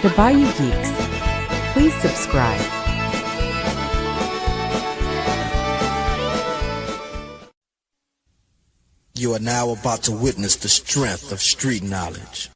The Bayou Geeks. Please subscribe. You are now about to witness the strength of street knowledge.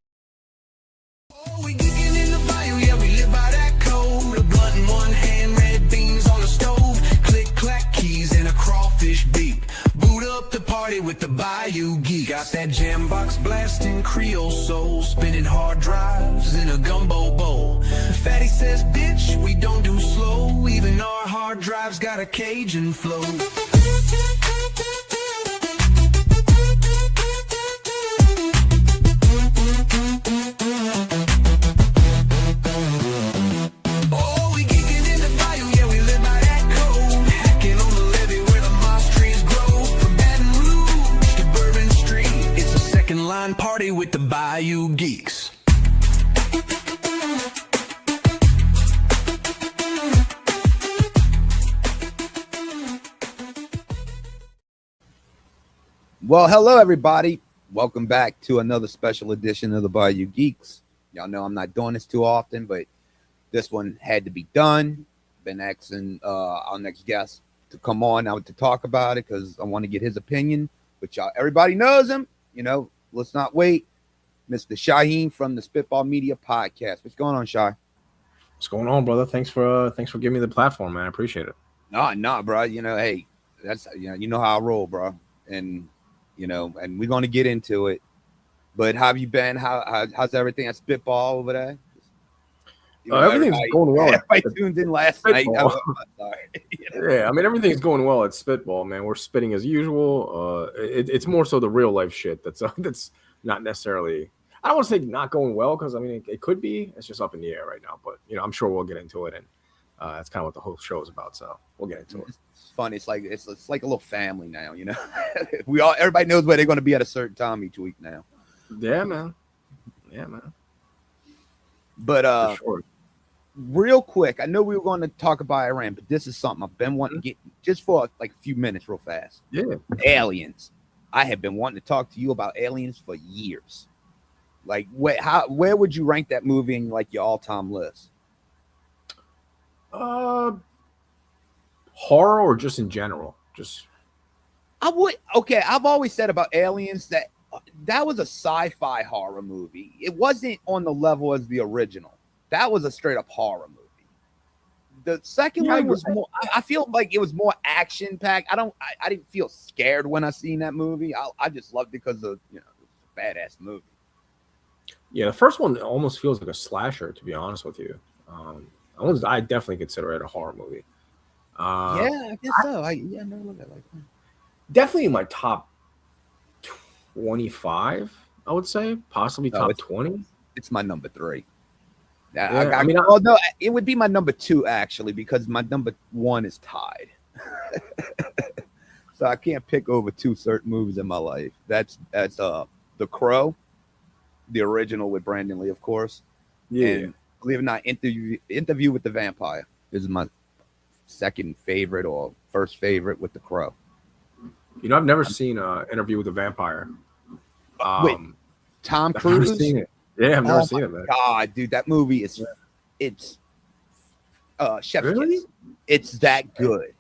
Oh, we geeking in the bayou, yeah, we live by that code. A blunt in one hand, red beans on the stove. Click, clack, keys and a crawfish beak. Boot up the party with the Bayou Geeks. Got that jam box blasting Creole soul. Spinning hard drives in a gumbo bowl. Fatty says, bitch, we don't do slow. Even our hard drives got a Cajun flow. Party with the Bayou Geeks. Well, hello everybody. Welcome back to another special edition of the Bayou Geeks. Y'all know I'm not doing this too often, but this one had to be done. Been asking our next guest to come on out to talk about it because I want to get his opinion. But y'all, everybody knows him, you know. Let's not wait. Mr. Shahin from the Spitball Media Podcast. What's going on, Shy? What's going on, brother? Thanks for giving me the platform, man. I appreciate it. No, bro. You know, hey, that's you know how I roll, bro. And and we're gonna get into it. But how have you been? How's everything at Spitball over there? Everything's going well. Everybody tuned in last night. Yeah, I mean everything's going well at Spitball, man. We're spitting as usual. It's more so the real life shit that's not necessarily. I don't want to say not going well because I mean it could be. It's just up in the air right now. But I'm sure we'll get into it, and that's kind of what the whole show is about. So we'll get into it. It's fun. It's like it's like a little family now. Everybody knows where they're going to be at a certain time each week now. Yeah, man. But sure. Real quick, I know we were going to talk about Iran, but this is something I've been wanting to get just for like a few minutes real fast. Yeah. Aliens. I have been wanting to talk to you about Aliens for years. Like, where would you rank that movie in like your all-time list? Horror or just in general? I've always said about Aliens that was a sci-fi horror movie. It wasn't on the level as the original. That was a straight up horror movie. The second one was more. I feel like it was more action packed. I didn't feel scared when I seen that movie. I just loved it because of it's a badass movie. Yeah, the first one almost feels like a slasher, to be honest with you. I definitely consider it a horror movie. Yeah, I guess so. I never looked at it like that. Definitely in my top 25, I would say, possibly top 20. It's my number 3. Yeah, No, it would be my number 2 actually because my number 1 is tied. So I can't pick over 2 certain movies in my life. That's The Crow, the original with Brandon Lee, of course. Yeah. And believe it or not, Interview with the Vampire is my second favorite or first favorite with The Crow. I've never seen Interview with the Vampire. Wait, Tom Cruise? I've never seen it. Yeah, I've never seen it, man. God, dude, that movie is chef's Really? kiss. It's that good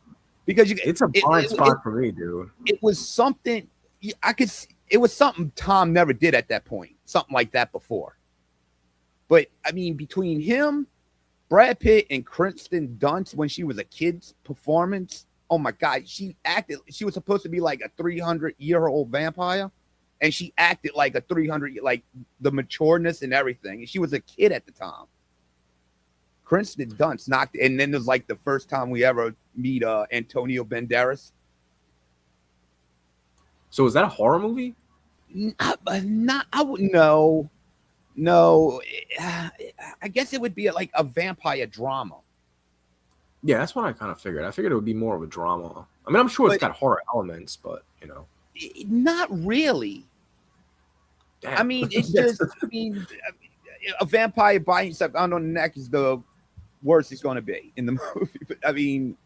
because it's a blind spot for me, dude. It was something it was something Tom never did at that point, something like that before. But I mean, between him, Brad Pitt, and Kristen Dunst when she was a kid's performance, oh my God, she was supposed to be like a 300-year-old vampire. And she acted like a 300, like the matureness and everything. And she was a kid at the time. Kristen Dunst knocked, and then there's like the first time we ever meet Antonio Banderas. So is that a horror movie? No. I guess it would be like a vampire drama. Yeah, that's what I kind of figured. I figured it would be more of a drama. I mean, I'm sure it's got horror elements, but not really. Damn. I mean, it's just, a vampire biting himself on the neck is the worst it's going to be in the movie. But I mean,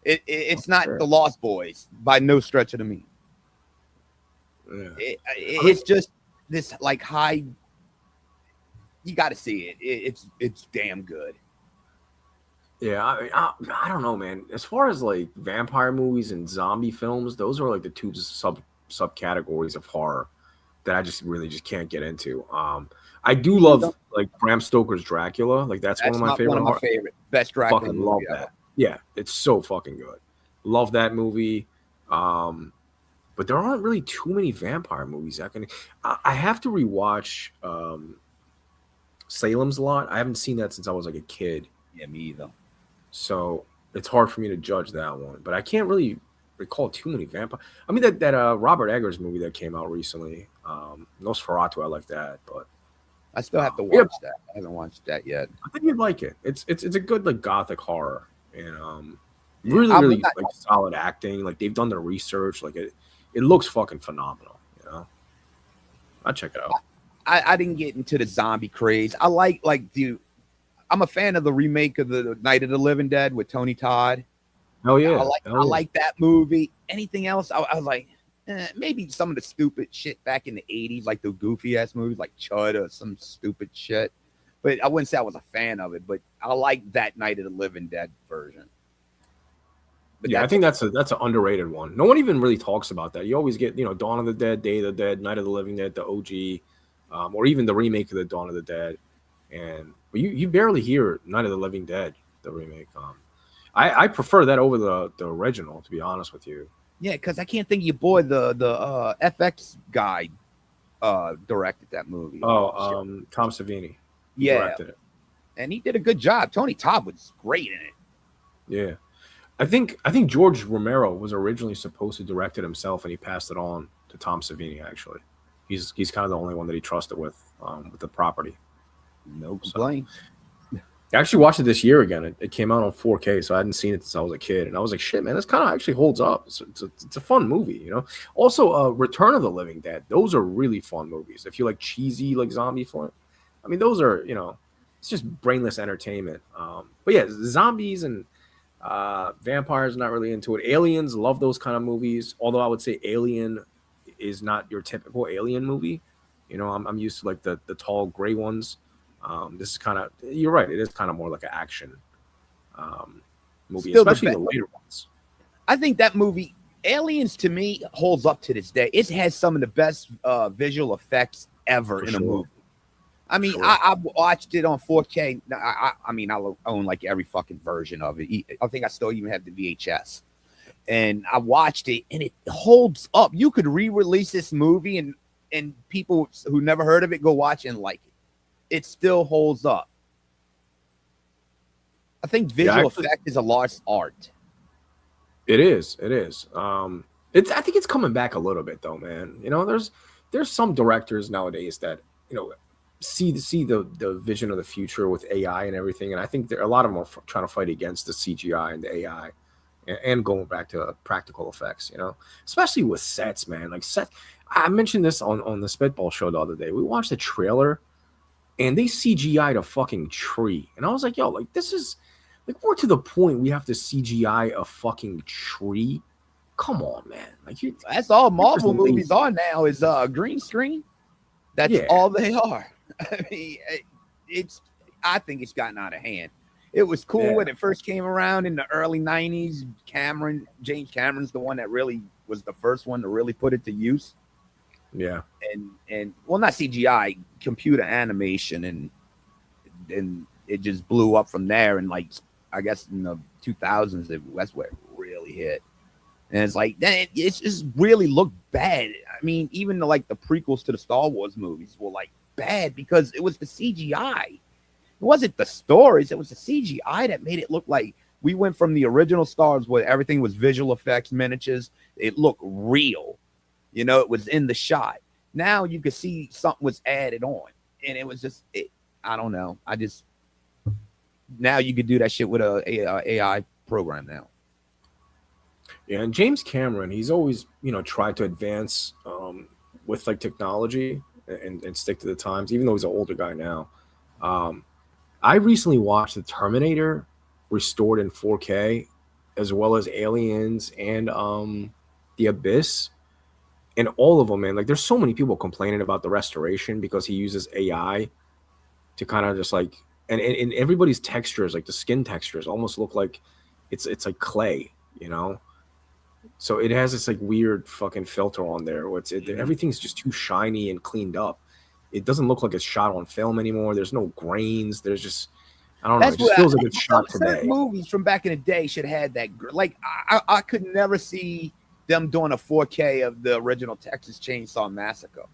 it's not The Lost Boys by no stretch of the mean. Yeah. It's just this like high. you got to see it. It's damn good. Yeah, I don't know, man. As far as like vampire movies and zombie films, those are like the two subcategories of horror that I just really just can't get into. I do love like Bram Stoker's Dracula. Like that's one of my favorite. One of my favorite, best Dracula fucking movie love ever. that. Yeah, it's so fucking good. Love that movie. But there aren't really too many vampire movies. I have to rewatch Salem's Lot. I haven't seen that since I was like a kid. Yeah, me either. So it's hard for me to judge that one. But I can't really recall too many vampire. I mean that Robert Eggers movie that came out recently. Nosferatu, I like that, but I still have to watch that. I haven't watched that yet. I think you'd like it. It's a good like gothic horror and really like solid acting. Like they've done their research. Like it looks fucking phenomenal. You know, I'll check it out. I didn't get into the zombie craze. I like I'm a fan of the remake of the Night of the Living Dead with Tony Todd. Oh yeah, I like that movie. Anything else? I was like, maybe some of the stupid shit back in the 80s, like the goofy ass movies like Chud or some stupid shit. But I wouldn't say I was a fan of it. But I like that Night of the Living Dead version. But yeah, I think that's an underrated one. No one even really talks about that. You always get, Dawn of the Dead, Day of the Dead, Night of the Living Dead, the OG, or even the remake of the Dawn of the Dead. But you barely hear Night of the Living Dead, the remake. I prefer that over the original, to be honest with you. Yeah, because I can't think of your boy, the FX guy directed that movie. Oh, Tom Savini. Yeah, directed it. And he did a good job. Tony Todd was great in it. Yeah. I think George Romero was originally supposed to direct it himself, and he passed it on to Tom Savini. Actually, he's kind of the only one that he trusted with the property. No complaint. I actually watched it this year again. It came out on 4K, so I hadn't seen it since I was a kid, and I was like, "Shit, man, this kind of actually holds up." It's a fun movie, Also, Return of the Living Dead. Those are really fun movies. If you like cheesy like zombie fun, I mean, those are it's just brainless entertainment. But yeah, zombies and vampires, not really into it. Aliens, love those kind of movies. Although I would say Alien is not your typical Alien movie. I'm used to like the tall gray ones. This is kind of, you're right, it is kind of more like an action movie, Still especially the later ones. I think that movie Aliens to me holds up to this day. It has some of the best visual effects ever in a movie. I mean, sure. I watched it on 4K. I mean, I own like every fucking version of it. I think I still even have the VHS. And I watched it, and it holds up. You could re-release this movie, and people who never heard of it go watch and like it. It still holds up. I think visual effect is a lost art. It is. It is. I think it's coming back a little bit, though, man. There's some directors nowadays that see the vision of the future with AI and everything, and I think a lot of them are trying to fight against the CGI and the AI, and going back to practical effects. Especially with sets, man. Like I mentioned this on the Spitball show the other day. We watched the trailer, and they CGI'd a fucking tree, and I was like, yo, like this is like we're to the point we have to CGI a fucking tree. Come on, man. Like that's all Marvel movies are now is green screen. That's all they are. I mean, I think it's gotten out of hand. It was cool when it first came around in the early 90s. James Cameron's the one that really was the first one to really put it to use. Yeah. And well, not CGI, computer animation, and it just blew up from there. And like, I guess in the 2000s, that's where it really hit. And it's like, it just really looked bad. I mean, even the prequels to the Star Wars movies were like bad because it was the CGI. It wasn't the stories. It was the CGI that made it look like we went from the original Star Wars where everything was visual effects, miniatures. It looked real. It was in the shot. Now you could see something was added on. And it was just, I don't know. Now you could do that shit with a AI program now. Yeah, and James Cameron, he's always, tried to advance with like technology and stick to the times, even though he's an older guy now. I recently watched The Terminator restored in 4K, as well as Aliens and The Abyss. And all of them, man, like there's so many people complaining about the restoration because he uses AI to kind of just like and everybody's textures, like the skin textures, almost look like it's like clay, you know. So it has this like weird fucking filter on there where everything's just too shiny and cleaned up. It doesn't look like it's shot on film anymore. There's no grains. There's just I don't know. It just feels like it's shot today. Movies from back in the day should have had that. Like I could never see them doing a 4K of the original Texas Chainsaw Massacre.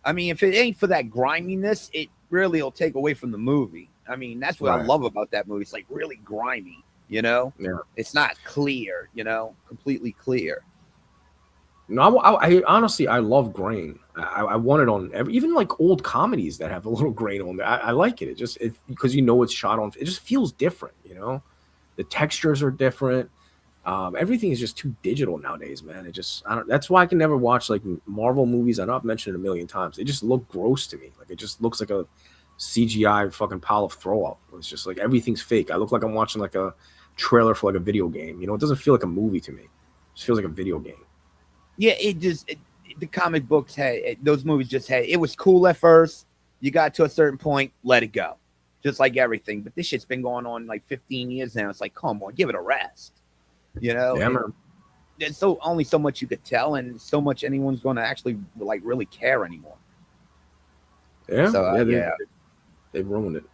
I mean, if it ain't for that griminess, it really will take away from the movie. I mean, that's what I love about that movie. It's like really grimy, you know? Yeah. It's not clear, you know, completely clear. No, I honestly, I love grain. I want it on even like old comedies that have a little grain on there. I like it. It just because you know it's shot on. It just feels different, you know. The textures are different. Everything is just too digital nowadays, man. That's why I can never watch like Marvel movies. I know I've mentioned it a million times. They just look gross to me. Like it just looks like a CGI fucking pile of throw up. It's just like everything's fake. I look like I'm watching like a trailer for like a video game. You know, it doesn't feel like a movie to me. It just feels like a video game. Yeah, the comic books those movies just had. It was cool at first. You got to a certain point, let it go, just like everything. But this shit's been going on like 15 years now. It's like, come on, give it a rest. You know, yeah, man. There's only so much you could tell, and so much anyone's going to actually like really care anymore. Yeah, so, they ruined it.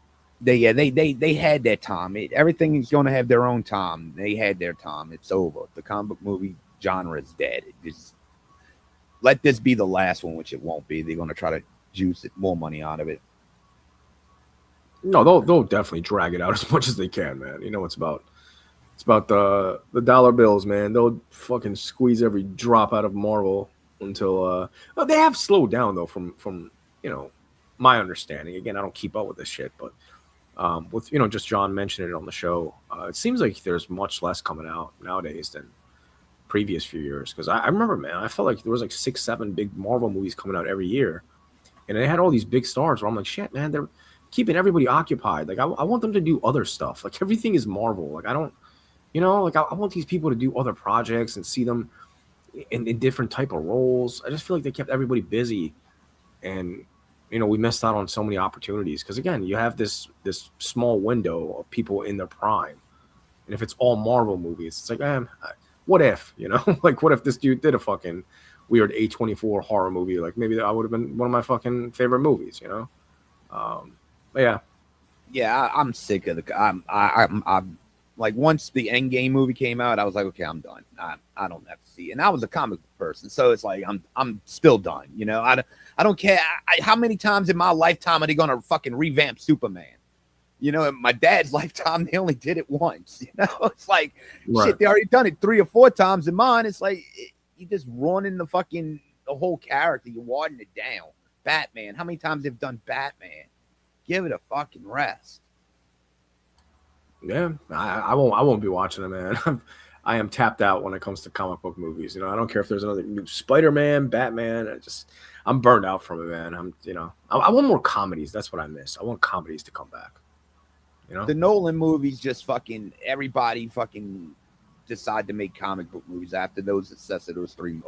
They had their time. Everything is going to have their own time. They had their time. It's over. The comic book movie genre is dead. Let this be the last one, which it won't be. They're going to try to juice more money out of it. No, they'll definitely drag it out as much as they can, man. You know what it's about. It's about the dollar bills, man. They'll fucking squeeze every drop out of Marvel until they have slowed down though from you know my understanding. Again, I don't keep up with this shit, but with just John mentioning it on the show, it seems like there's much less coming out nowadays than previous few years. Because I remember, man, I felt like there was like 6-7 big Marvel movies coming out every year, and they had all these big stars where I'm like, shit, man, they're keeping everybody occupied. Like I want them to do other stuff. Like everything is Marvel. Like I don't. I want these people to do other projects and see them in different type of roles. I just feel like they kept everybody busy, and we missed out on so many opportunities. Because again, you have this small window of people in their prime, and if it's all Marvel movies, it's like, what if like what if this dude did a fucking weird A24 horror movie? Like maybe that would have been one of my fucking favorite movies. But yeah, I'm sick of I'm like once the Endgame movie came out, I was like, okay, I'm done. I don't have to see it. And I was a comic book person, so it's like I'm still done. I don't care how many times in my lifetime are they gonna fucking revamp Superman? In my dad's lifetime, they only did it once. It's like shit. They already done it 3 or 4 times. In mine, it's like you just ruining the whole character. You're watering it down. Batman. How many times they've done Batman? Give it a fucking rest. Yeah, I won't be watching it, man. I am tapped out when it comes to comic book movies. I don't care if there's another new Spider-Man, Batman. I'm burned out from it, man. I want more comedies. That's what I miss. I want comedies to come back. The Nolan movies just fucking everybody fucking decide to make comic book movies after those success of those 3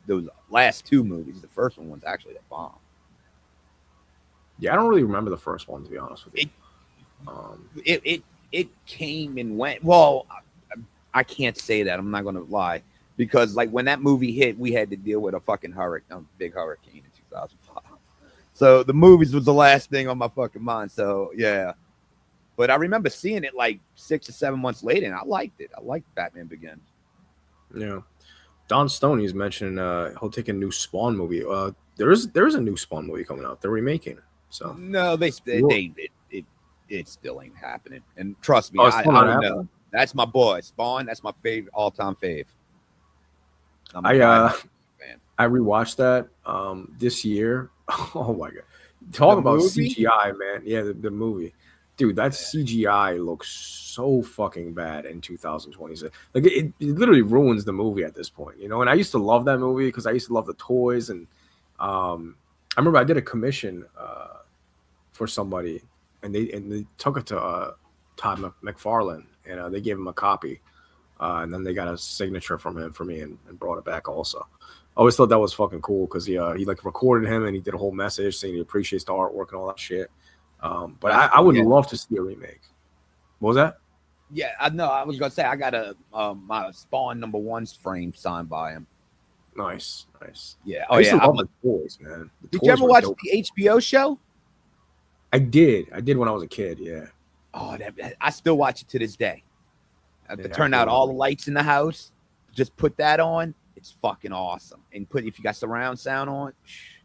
those last 2 movies. The first one was actually a bomb. Yeah, I don't really remember the first one, to be honest with you. It came and went. Well, I can't say that. I'm not going to lie. Because, like, when that movie hit, we had to deal with a fucking big hurricane in 2005. So, the movies was the last thing on my fucking mind. So, yeah. But I remember seeing it, like, 6 or 7 months later, and I liked it. I liked Batman Begins. Yeah. Don Stoney's mentioning he'll take a new Spawn movie. There is a new Spawn movie coming out. They're remaking it. So no, it still ain't happening. And trust me, I don't know. That's my boy, Spawn. That's my favorite, all-time fave. I rewatched that this year. Oh my god! Talk about movie? CGI, man. Yeah, the movie, dude. That CGI looks so fucking bad in 2026. Like it literally ruins the movie at this point. And I used to love that movie because I used to love the toys, and I remember I did a commission for somebody, and they took it to Todd McFarlane, and they gave him a copy, and then they got a signature from him for me and brought it back also. I always thought that was fucking cool because he like recorded him and he did a whole message saying he appreciates the artwork and all that shit. But I would love to see a remake. What was that? Yeah, I know. I was gonna say I got my Spawn #1's frame signed by him. Nice. Yeah. I used to love the toys, man. Did you ever watch the HBO show? I did when I was a kid. Yeah. Oh, I still watch it to this day. I have to turn out all the lights in the house. Just put that on. It's fucking awesome. And if you got surround sound on,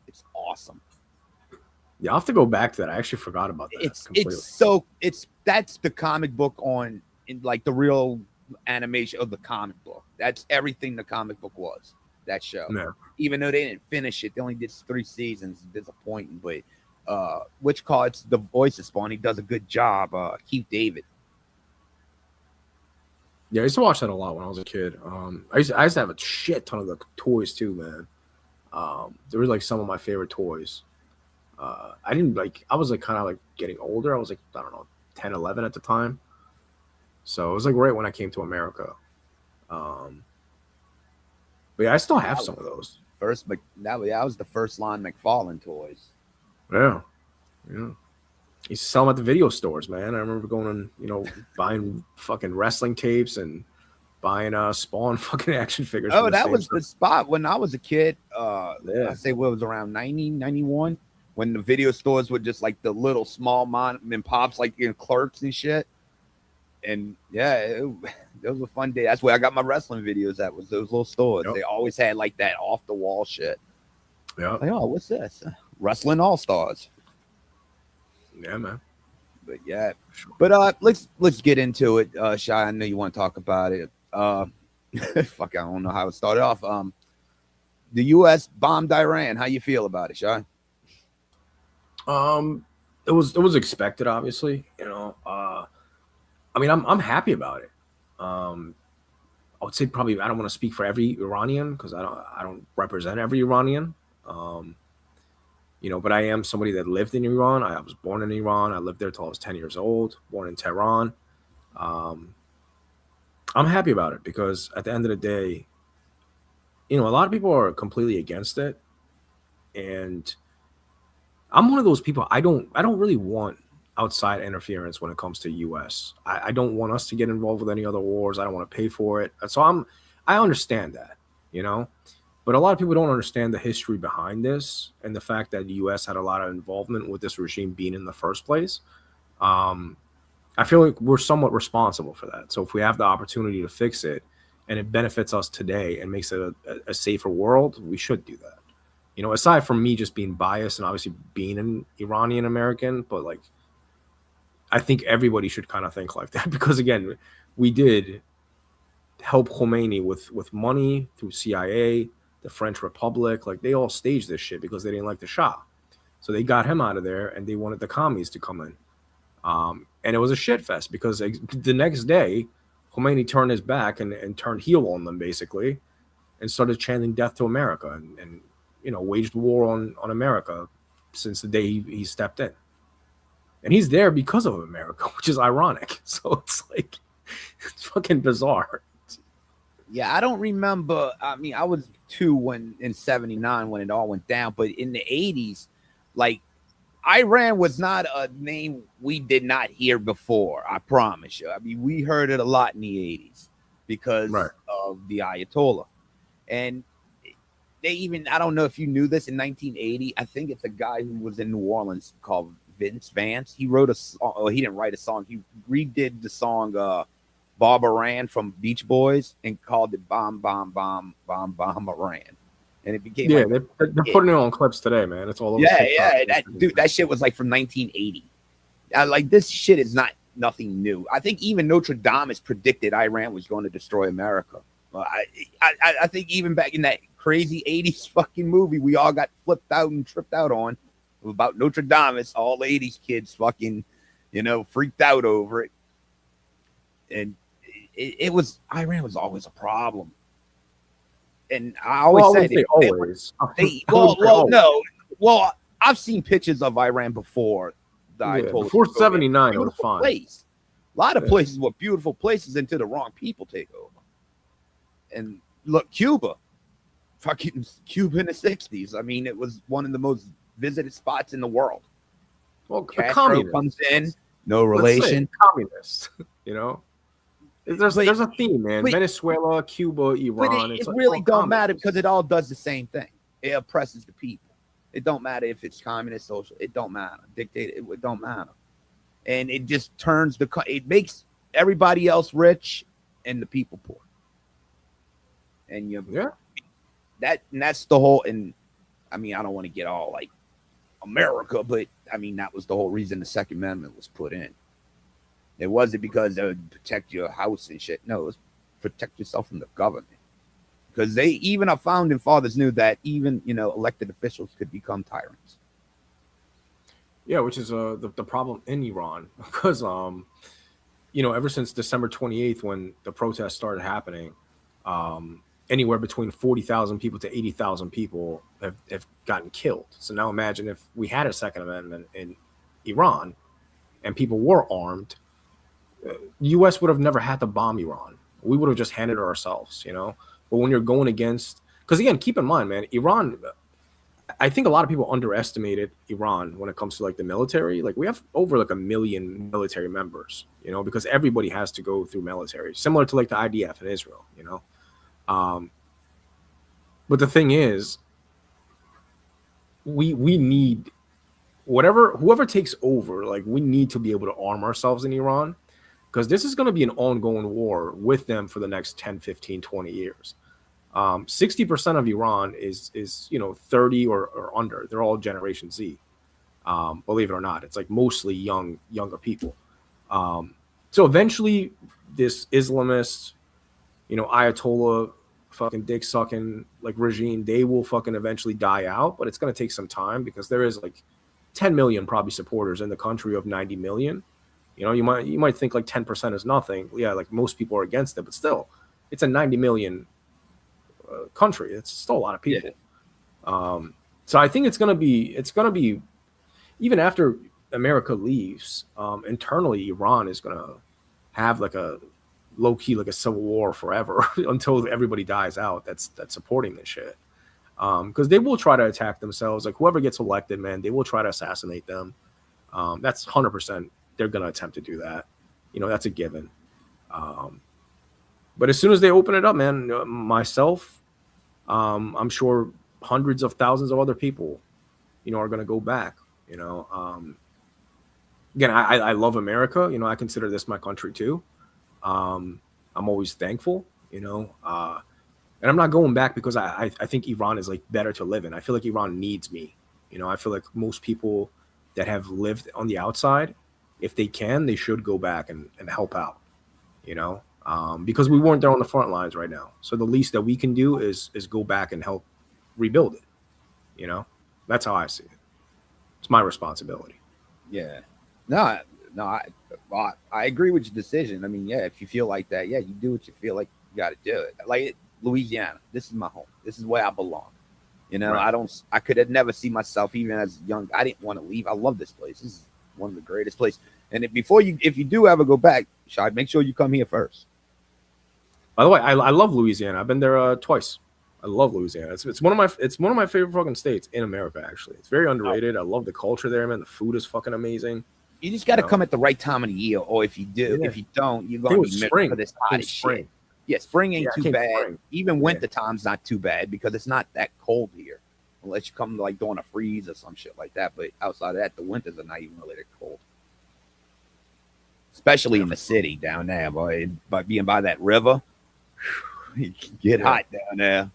it's awesome. Yeah, I'll have to go back to that. I actually forgot about that. That's the comic book in like the real animation of the comic book. That's everything the comic book was. That show. Yeah. Even though they didn't finish it, they only did 3 seasons. Disappointing, but which cards the voice of Spawn? He does a good job. Keith David. Yeah, I used to watch that a lot when I was a kid. I used to have a shit ton of the toys too, man. There were like some of my favorite toys. I was like kind of like getting older. I was like, I don't know, 10, 11 at the time. So it was like right when I came to America. But yeah, I still have some of those. That was the first line McFarlane toys. Yeah. Used to sell them at the video stores, man. I remember going and buying fucking wrestling tapes and buying Spawn fucking action figures. Oh, that was the spot when I was a kid. I say it was around 90, 91, when the video stores were just like the little small mom and pops, like Clerks and shit. And yeah, it was a fun day. That's where I got my wrestling videos at, was those little stores. Yep. They always had like that off the wall shit. Yeah. Like, oh, what's this? Wrestling All Stars. Yeah, man. But yeah. But let's get into it. Shy, I know you want to talk about it. Fuck, I don't know how it started off. The US bombed Iran. How you feel about it, Shy? It was expected, obviously. I mean, I'm happy about it. I would say probably I don't want to speak for every Iranian because I don't represent every Iranian. But I am somebody that lived in Iran. I was born in Iran. I lived there till I was 10 years old, born in Tehran. I'm happy about it because at the end of the day, a lot of people are completely against it. And I'm one of those people. I don't really want outside interference when it comes to U.S. I don't want us to get involved with any other wars. I don't want to pay for it. So I understand that, but a lot of people don't understand the history behind this and the fact that the U.S. had a lot of involvement with this regime being in the first place. I feel like we're somewhat responsible for that. So if we have the opportunity to fix it and it benefits us today and makes it a safer world, we should do that. Aside from me just being biased and obviously being an Iranian American, but like, I think everybody should kind of think like that because again, we did help Khomeini with money through CIA, the French Republic. Like they all staged this shit because they didn't like the Shah. So they got him out of there and they wanted the commies to come in. And it was a shit fest because the next day, Khomeini turned his back and turned heel on them basically and started chanting death to America and waged war on America since the day he stepped in. And he's there because of America, which is ironic. So it's like, it's fucking bizarre. Yeah, I don't remember. I mean, I was 2 in 79 when it all went down. But in the 80s, like, Iran was not a name we did not hear before. I promise you. I mean, we heard it a lot in the 80s because of the Ayatollah. And they even, I don't know if you knew this, in 1980, I think it's a guy who was in New Orleans called Vince Vance. He wrote a song. Oh, he didn't write a song. He redid the song Barbara Ran from Beach Boys and called it Bomb, Bomb, Bomb, Bomb, Bomb Iran. And it became they're putting it on clips today, man. It's all over. Yeah. That shit was like from 1980. Like this shit is nothing new. I think even Nostradamus predicted Iran was going to destroy America. I think even back in that crazy 80s fucking movie we all got flipped out and tripped out on about Nostradamus, all 80s kids fucking, freaked out over it. And it was, Iran was always a problem. And I always said no. I've seen pictures of Iran before. Before 79, it was fine. Place. A lot of places were beautiful places until the wrong people take over. And look, Cuba in the 60s. I mean, it was one of the most visited spots in the world. Well, Castro comes in, no relation. Communist, you know. There's a theme, man. Venezuela, Cuba, Iran. But it really don't matter because it all does the same thing. It oppresses the people. It don't matter if it's communist, social. It don't matter. Dictator. It don't matter. And it just turns it makes everybody else rich and the people poor. And that's the whole. And I mean, I don't want to get all like America, but I mean that was the whole reason the Second Amendment was put in. It wasn't because they would protect your house and shit. No, it was protect yourself from the government. Because even our founding fathers knew that even elected officials could become tyrants. Yeah, which is the problem in Iran because ever since December 28th when the protests started happening, anywhere between 40,000 people to 80,000 people have gotten killed. So now imagine if we had a Second Amendment in Iran and people were armed, the U.S. would have never had to bomb Iran. We would have just handed it ourselves, But when you're going against, because again, keep in mind, man, Iran, I think a lot of people underestimated Iran when it comes to like the military. Like we have over like 1 million military members, because everybody has to go through military, similar to like the IDF in Israel, But the thing is, we need whoever takes over, like we need to be able to arm ourselves in Iran. Because this is going to be an ongoing war with them for the next 10, 15, 20 years. 60% of Iran is 30 or under. They're all Generation Z. Believe it or not, it's like mostly younger people. So eventually, this Islamist, Ayatollah, fucking dick sucking like regime, they will fucking eventually die out. But it's going to take some time because there is like 10 million probably supporters in the country of 90 million. You might think like 10% is nothing. Yeah, like most people are against it, but still, it's a 90 million country. It's still a lot of people. Yeah. So I think it's gonna be even after America leaves, internally Iran is gonna have like a low key like a civil war forever until everybody dies out. That's supporting this shit. Because they will try to attack themselves. Like whoever gets elected, man, they will try to assassinate them. That's 100%. They're going to attempt to do that. That's a given. But as soon as they open it up, man, myself, I'm sure hundreds of thousands of other people, are going to go back, Again, I love America. I consider this my country too. I'm always thankful, and I'm not going back because I think Iran is like better to live in. I feel like Iran needs me. I feel like most people that have lived on the outside, if they can, they should go back and help out, because we weren't there on the front lines right now. So the least that we can do is go back and help rebuild it. That's how I see it. It's my responsibility. Yeah. No, I agree with your decision. I mean, yeah, if you feel like that, yeah, you do what you feel like you got to do it. Like Louisiana, this is my home. This is where I belong. Right. I could have never seen myself even as young. I didn't want to leave. I love this place. This is one of the greatest places. And if you do ever go back, Shad, make sure you come here first. By the way, I love Louisiana. I've been there twice. I love Louisiana. It's one of my favorite fucking states in America. Actually, it's very underrated. I love the culture there, man. The food is fucking amazing. You just got to come at the right time of the year, or if you don't, you're going to be missing for this hot shit. Yeah, spring ain't too bad. Spring. Even winter time's not too bad because it's not that cold here, unless you come like during a freeze or some shit like that. But outside of that, the winters are not even really that cold. Especially in the city down there, boy. By being by that river, it can get hot down there.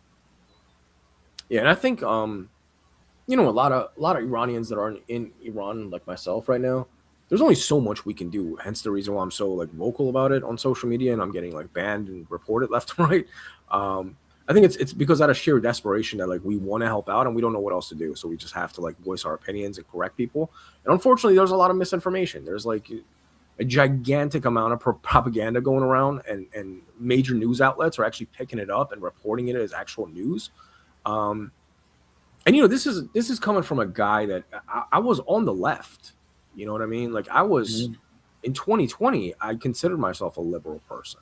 Yeah, and I think a lot of Iranians that are in Iran, like myself right now, there's only so much we can do. Hence the reason why I'm so like vocal about it on social media, and I'm getting like banned and reported left and right. I think it's because out of sheer desperation that like we want to help out and we don't know what else to do, so we just have to like voice our opinions and correct people. And unfortunately, there's a lot of misinformation. There's like a gigantic amount of propaganda going around, and major news outlets are actually picking it up and reporting it as actual news. And this is coming from a guy that I was on the left. You know what I mean? Like I was in 2020, I considered myself a liberal person.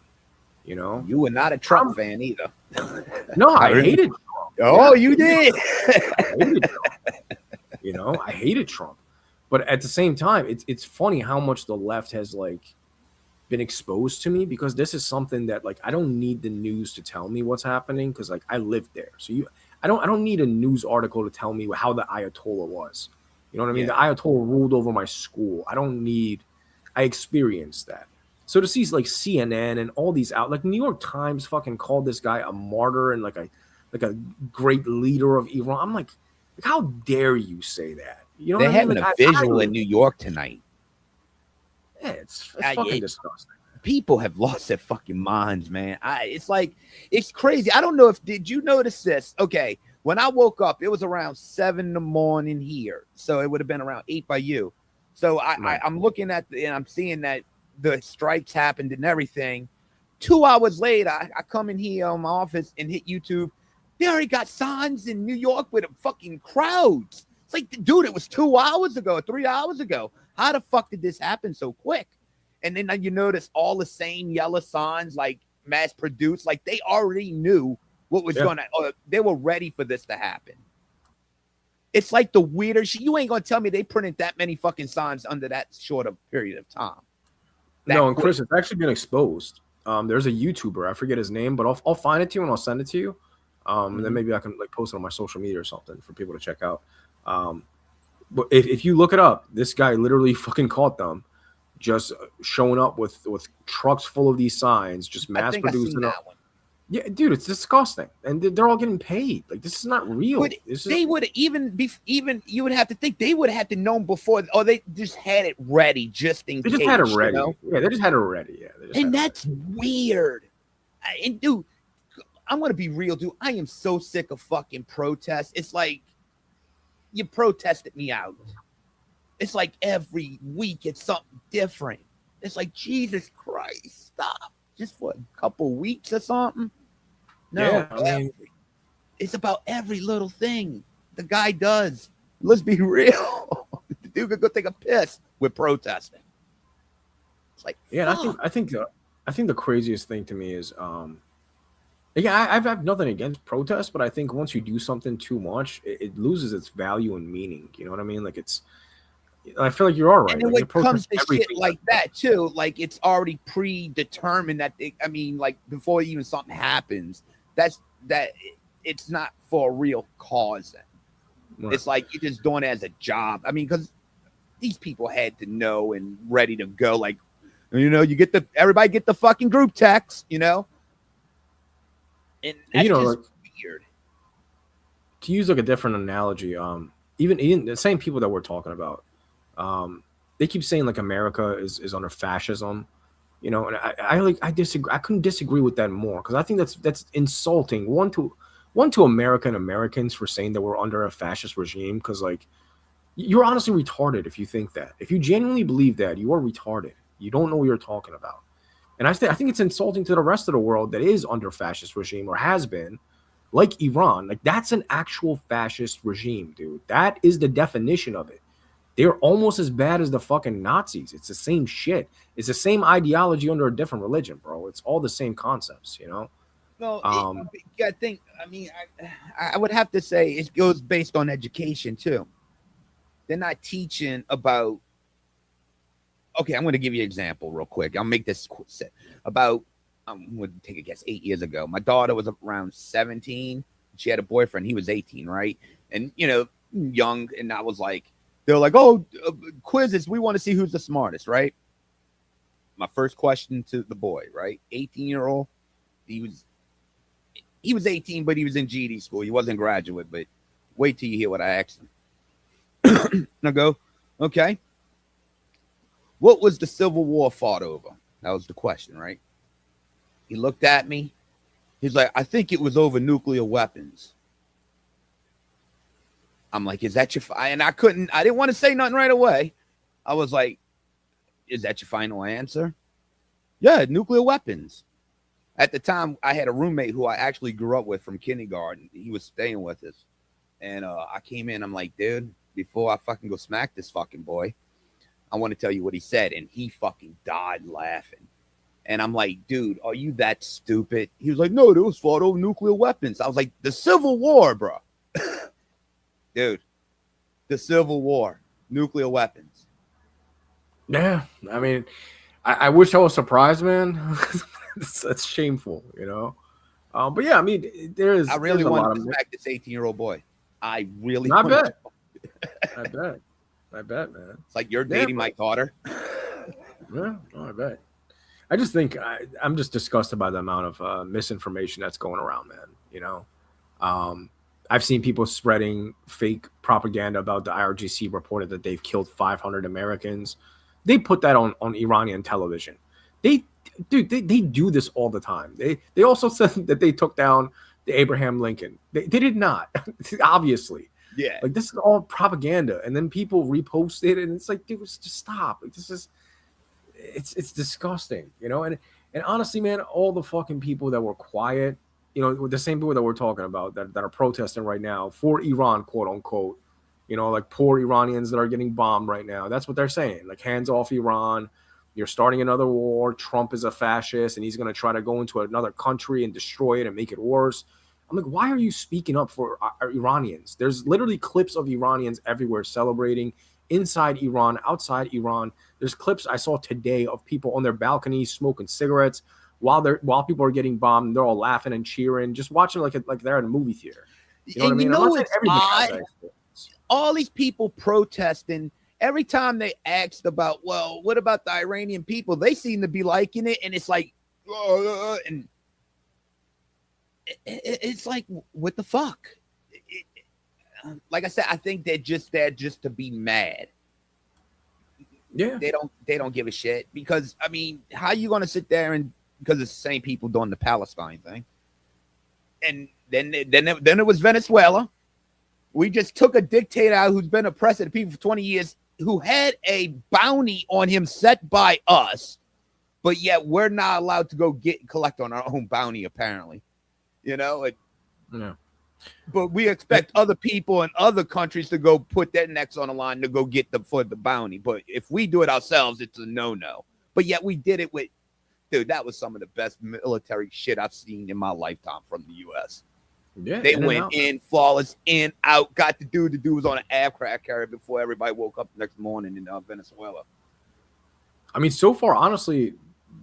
You were not a Trump fan either. No, I hated Trump. Oh, yeah. You did. I hated Trump. I hated Trump. But at the same time, it's funny how much the left has like been exposed to me, because this is something that like I don't need the news to tell me what's happening, because like I lived there. So I don't need a news article to tell me how the Ayatollah was. You know what I mean? Yeah. The Ayatollah ruled over my school. I experienced that. So to see like CNN and all these out, like New York Times fucking called this guy a martyr and like a great leader of Iran. I'm like how dare you say that? You know They're what I mean? having Like, a visual in New York tonight. Yeah, it's fucking disgusting. People have lost their fucking minds, man. It's like, it's crazy. I don't know did you notice this? Okay, when I woke up, it was around 7 a.m. here, so it would have been around 8 by you. So I'm looking at and I'm seeing that the strikes happened and everything. 2 hours later, I come in here on my office and hit YouTube. They already got signs in New York with fucking crowds. It's like, dude, it was 2 hours ago, 3 hours ago. How the fuck did this happen so quick? And then you notice all the same yellow signs, like mass produced, like they already knew what was going to, they were ready for this to happen. It's like the weirdest shit. You ain't going to tell me they printed that many fucking signs under that short of period of time. No, and Chris, it's actually been exposed. There's a YouTuber, I forget his name, but I'll find it to you and I'll send it to you. And then maybe I can like post it on my social media or something for people to check out. But if you look it up, this guy literally fucking caught them just showing up with trucks full of these signs, just mass producing them. Yeah, dude, it's disgusting, and they're all getting paid. Like, this is not real. But they would even you would have to think they would have to know before, or they just had it ready just in case. They just had it ready. You know? Yeah, they just had it ready. Yeah, and that's weird. And dude, I'm gonna be real, dude. I am so sick of fucking protests. It's like you protested me out. It's like every week it's something different. It's like, Jesus Christ, stop. Just for a couple weeks or something. No, yeah, it's about every little thing the guy does. Let's be real. The dude could go take a piss with protesting. It's like, yeah, I think the craziest thing to me is yeah, I have nothing against protests, but I think once you do something too much, it loses its value and meaning. You know what I mean? Like I feel like you're all right. And then like, when it comes to shit like that too, like it's already predetermined that like before even something happens, that it's not for a real cause. Then right. It's like you're just doing it as a job. I mean, because these people had to know and ready to go. Like, you know, everybody get the fucking group text, you know. And that's just like, weird. To use like a different analogy, even the same people that we're talking about, they keep saying like America is under fascism, you know, and I disagree. I couldn't disagree with that more, because I think that's insulting one to America and Americans for saying that we're under a fascist regime, because like you're honestly retarded if you think that. If you genuinely believe that, you are retarded. You don't know what you're talking about. And I think it's insulting to the rest of the world that is under fascist regime or has been, like Iran. Like, that's an actual fascist regime, dude. That is the definition of it. They're almost as bad as the fucking Nazis. It's the same shit. It's the same ideology under a different religion, bro. It's all the same concepts, you know? No, I think, I mean, I would have to say it goes based on education, too. They're not teaching about, okay, I'm going to give you an example real quick. I'll make this set. About, I'm going to take a guess, 8 years ago. My daughter was around 17. She had a boyfriend. He was 18, right? And, you know, young. And I was like, they're like, oh, quizzes. We want to see who's the smartest, right? My first question to the boy, right? 18-year-old. He was 18, but he was in GED school. He wasn't graduate, but wait till you hear what I asked him. And I go, okay. What was the Civil War fought over? That was the question, right? He looked at me. He's like, I think it was over nuclear weapons. I'm like, is that your and I didn't want to say nothing right away. I was like, is that your final answer? Yeah, nuclear weapons. At the time, I had a roommate who I actually grew up with from kindergarten. He was staying with us. And I came in, I'm like, dude, before I fucking go smack this fucking boy, I want to tell you what he said. And he fucking died laughing. And I'm like, dude, are you that stupid? He was like, no, it was fought over nuclear weapons. I was like, the Civil War, bro. Dude, the Civil War. nuclear weapons. Yeah, I mean, I wish I was surprised, man. That's shameful, you know. But yeah, I mean, there's I really there's a lot wanted of to smack this 18-year-old boy. I really I wanted bet. to. I bet, man. It's like you're dating my daughter. Yeah, I bet. I just think I'm just disgusted by the amount of misinformation that's going around, man. You know, I've seen people spreading fake propaganda about the IRGC reported that they've killed 500 Americans. They put that on Iranian television. They do this all the time. They also said that they took down the Abraham Lincoln. They did not, obviously. Yeah. Like, this is all propaganda, and then people repost it, and it's like, dude, just stop. Like, this is it's disgusting, you know. And honestly, man, all the fucking people that were quiet, you know, the same people that we're talking about that are protesting right now for Iran, quote unquote, you know, like poor Iranians that are getting bombed right now. That's what they're saying. Like, hands off Iran. You're starting another war. Trump is a fascist, and he's going to try to go into another country and destroy it and make it worse. I'm like, why are you speaking up for Iranians? There's literally clips of Iranians everywhere celebrating inside Iran, outside Iran. There's clips I saw today of people on their balconies smoking cigarettes while people are getting bombed. And they're all laughing and cheering, just watching like they're in a movie theater. You know what I mean? You know it's odd. All these people protesting. Every time they asked about, well, what about the Iranian people? They seem to be liking it, and it's like, and it's like, what the fuck? Like I said, I think they're just there just to be mad. Yeah, they don't give a shit, because I mean, how you gonna sit there and, because it's the same people doing the Palestine thing, and then it was Venezuela. We just took a dictator out who's been oppressing the people for 20 years, who had a bounty on him set by us, but yet we're not allowed to go collect on our own bounty, apparently. You know, yeah. But we expect other people in other countries to go put their necks on the line to go get for the bounty. But if we do it ourselves, it's a no-no. But yet we did it with, dude, that was some of the best military shit I've seen in my lifetime from the U.S. Yeah, they went in, flawless, in, out, got the dude was on an aircraft carrier before everybody woke up the next morning in Venezuela. I mean, so far, honestly,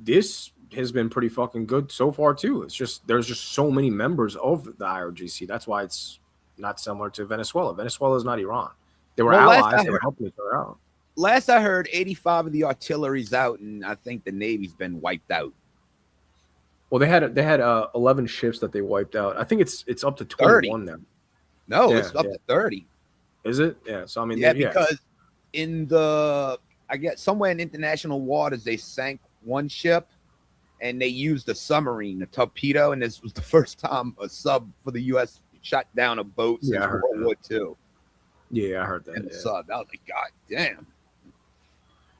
this has been pretty fucking good so far too. It's just there's just so many members of the IRGC. That's why it's not similar to Venezuela. Venezuela is not Iran. They were allies. They were helping each other out. Last I heard, 85 of the artillery's out, and I think the Navy's been wiped out. Well, they had 11 ships that they wiped out. I think it's up to 21 now. No, it's up to 30. Is it? Yeah. So I mean, because in I guess somewhere in international waters, they sank one ship, and they used a submarine, a torpedo, and this was the first time a sub for the U.S. shot down a boat since World War II. Yeah, I heard that. And the sub, I was like, God damn.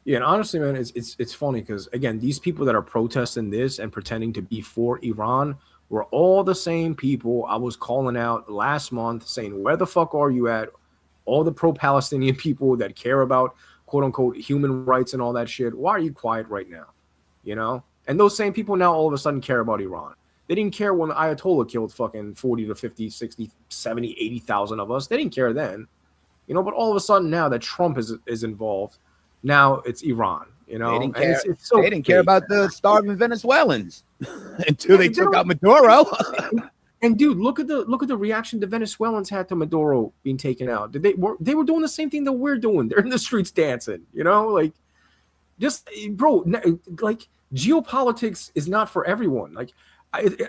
Yeah, and honestly, man, it's funny because, again, these people that are protesting this and pretending to be for Iran were all the same people I was calling out last month, saying, where the fuck are you at? All the pro-Palestinian people that care about, quote-unquote, human rights and all that shit. Why are you quiet right now? You know? And those same people now all of a sudden care about Iran. They didn't care when the Ayatollah killed fucking 40 to 50, 60, 70, 80,000 of us. They didn't care then. You know, but all of a sudden now that Trump is involved, now it's Iran, you know. They didn't care, it's so they didn't care about the starving Venezuelans until they took out Maduro. And dude, look at the reaction the Venezuelans had to Maduro being taken out. They were doing the same thing that we're doing. They're in the streets dancing, you know, like, just, bro, like, geopolitics is not for everyone. Like,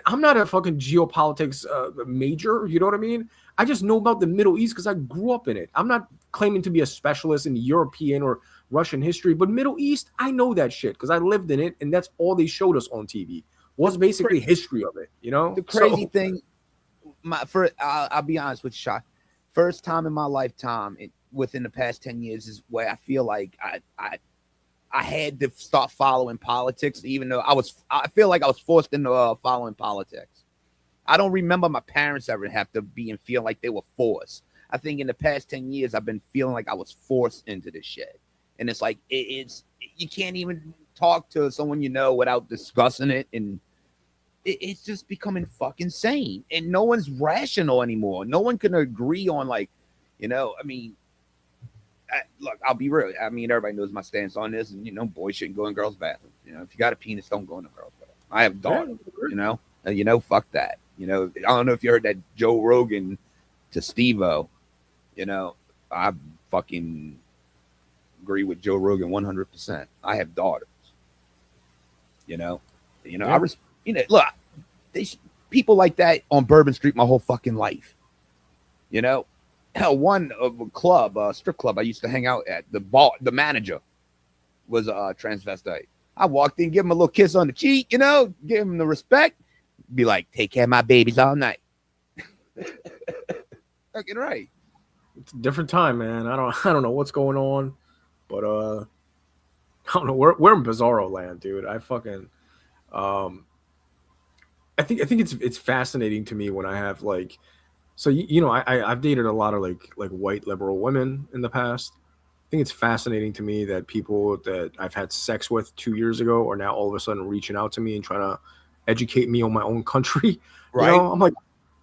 I'm not a fucking geopolitics major, you know what I mean? I just know about the Middle East because I grew up in it. I'm not claiming to be a specialist in European or Russian history, but Middle East, I know that shit because I lived in it, and that's all they showed us on TV was basically history of it, you know? The crazy thing, I'll be honest with you, Shah. First time in my lifetime within the past 10 years is where I feel like I had to start following politics, even though I feel like I was forced into following politics. I don't remember my parents ever have to be and feel like they were forced. I think in the past 10 years, I've been feeling like I was forced into this shit. And it's like, you can't even talk to someone you know without discussing it. And it's just becoming fucking sane. And no one's rational anymore. No one can agree on, like, you know, I mean, look, I'll be real. I mean, everybody knows my stance on this, and boys shouldn't go in girls' bathrooms. If you got a penis, don't go in the girls' bathroom. I have daughters, and fuck that. I don't know if you heard that Joe Rogan to Steve-O. I fucking agree with Joe Rogan 100%. I have daughters. Yeah. Look, there's people like that on Bourbon Street my whole fucking life. Hell, one of a club, a strip club I used to hang out at, the manager was a transvestite. I walked in, give him a little kiss on the cheek, give him the respect, be like, take care of my babies all night. Fucking right. It's a different time, man. I don't know what's going on, but I don't know. We're in bizarro land, dude. I fucking I think it's fascinating to me when I have like, so I've dated a lot of like white liberal women in the past. I think it's fascinating to me that people that I've had sex with 2 years ago are now all of a sudden reaching out to me and trying to educate me on my own country. Right. I'm like,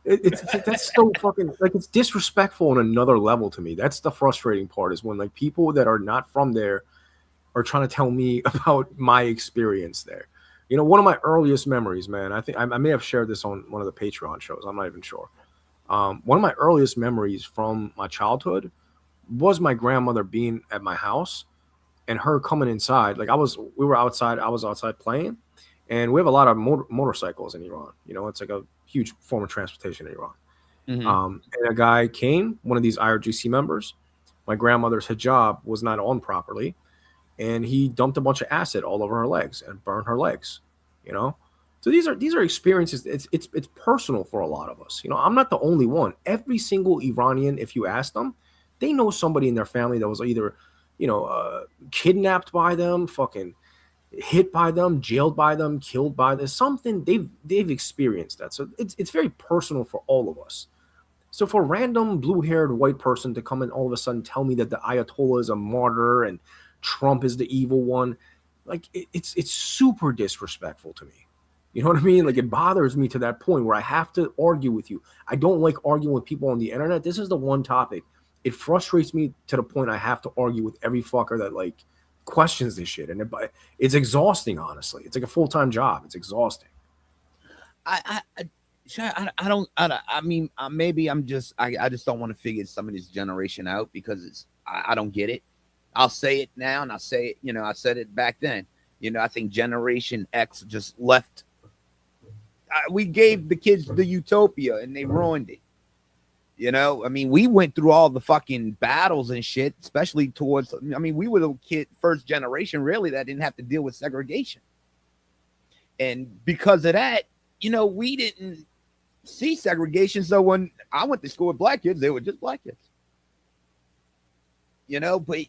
that's so fucking, like, it's disrespectful on another level to me. That's the frustrating part, is when like people that are not from there are trying to tell me about my experience there. One of my earliest memories, man, I think I may have shared this on one of the Patreon shows. I'm not even sure. One of my earliest memories from my childhood was my grandmother being at my house and her coming inside. Like I was outside playing, and we have a lot of motorcycles in Iran. It's like a huge form of transportation in Iran. Mm-hmm. And a guy came, one of these IRGC members. My grandmother's hijab was not on properly, and he dumped a bunch of acid all over her legs and burned her legs. So these are experiences. It's personal for a lot of us. I'm not the only one. Every single Iranian, if you ask them, they know somebody in their family that was either, kidnapped by them, fucking hit by them, jailed by them, killed by them. Something they've experienced that. So it's very personal for all of us. So for a random blue-haired white person to come and all of a sudden tell me that the Ayatollah is a martyr and Trump is the evil one, like it's super disrespectful to me. You know what I mean? Like, it bothers me to that point where I have to argue with you. I don't like arguing with people on the internet. This is the one topic. It frustrates me to the point I have to argue with every fucker that like questions this shit, and it's exhausting. Honestly, it's like a full-time job. It's exhausting. Maybe I just don't want to figure some of this generation out, because I don't get it. I'll say it now, and I'll say it, I said it back then. I think Generation X just left. We gave the kids the utopia, and they ruined it. We went through all the fucking battles and shit, especially towards, we were the first generation really that didn't have to deal with segregation. And because of that, we didn't see segregation. So when I went to school with black kids, they were just black kids. But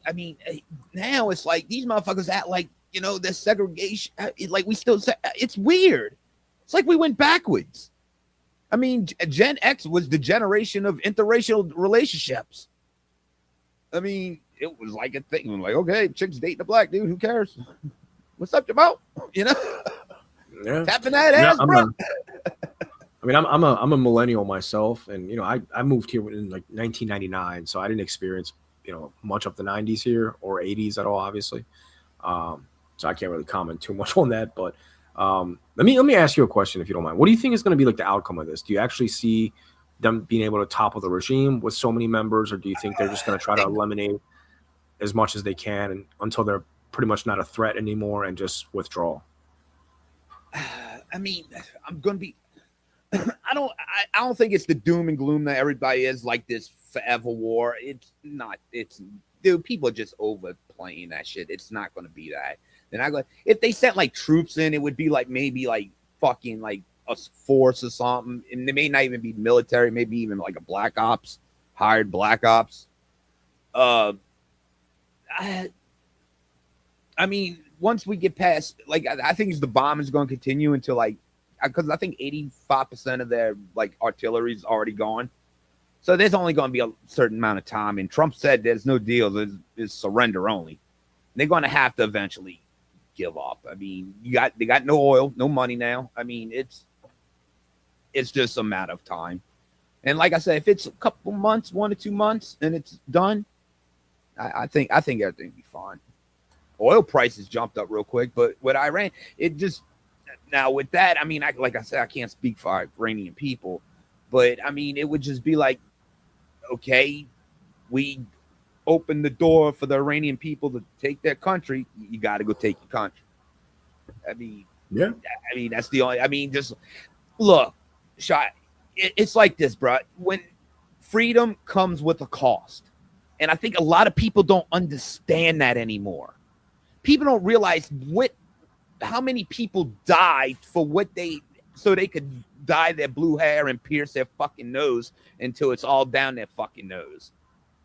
now it's like these motherfuckers act like, there's segregation. Like it's weird. It's like we went backwards. Gen X was the generation of interracial relationships. It was like a thing. I'm like, okay, chick's dating a black dude. Who cares? What's up, Jamal? Yeah. Tapping that ass, bro. I'm a millennial myself, and I moved here in like 1999, so I didn't experience much of the 90s here or 80s at all, obviously. So I can't really comment too much on that. But let me ask you a question, if you don't mind. What do you think is going to be like the outcome of this? Do you actually see them being able to topple the regime with so many members, or do you think they're just going to try to eliminate as much as they can until they're pretty much not a threat anymore and just withdraw? I'm going to be. I don't think it's the doom and gloom that everybody is, like this forever war. It's not. Dude, people are just overplaying that shit. It's not going to be that. They're not going. If they sent like troops in, it would be like maybe like fucking like a force or something, and they may not even be military. Maybe even like a black ops, hired black ops. Once we get past, like, I think the bomb is going to continue until like, because I think 85% of their like artillery is already gone. So there's only going to be a certain amount of time. And Trump said there's no deal. It's surrender only. They're going to have to eventually give up. They got no oil, no money now. It's just a matter of time. And like I said, if it's a couple months, 1 or 2 months, and it's done, I think everything will be fine. Oil prices jumped up real quick, but with Iran, it just now with that, I mean, like I said, I can't speak for Iranian people, but I mean, it would just be like, okay, we open the door for the Iranian people to take their country. You got to go take your country. I mean, yeah. I mean, that's the only. I mean, just look, shot. It's like this, bro. When freedom comes with a cost, and I think a lot of people don't understand that anymore. People don't realize how many people died for so they could dye their blue hair and pierce their fucking nose until it's all down their fucking nose.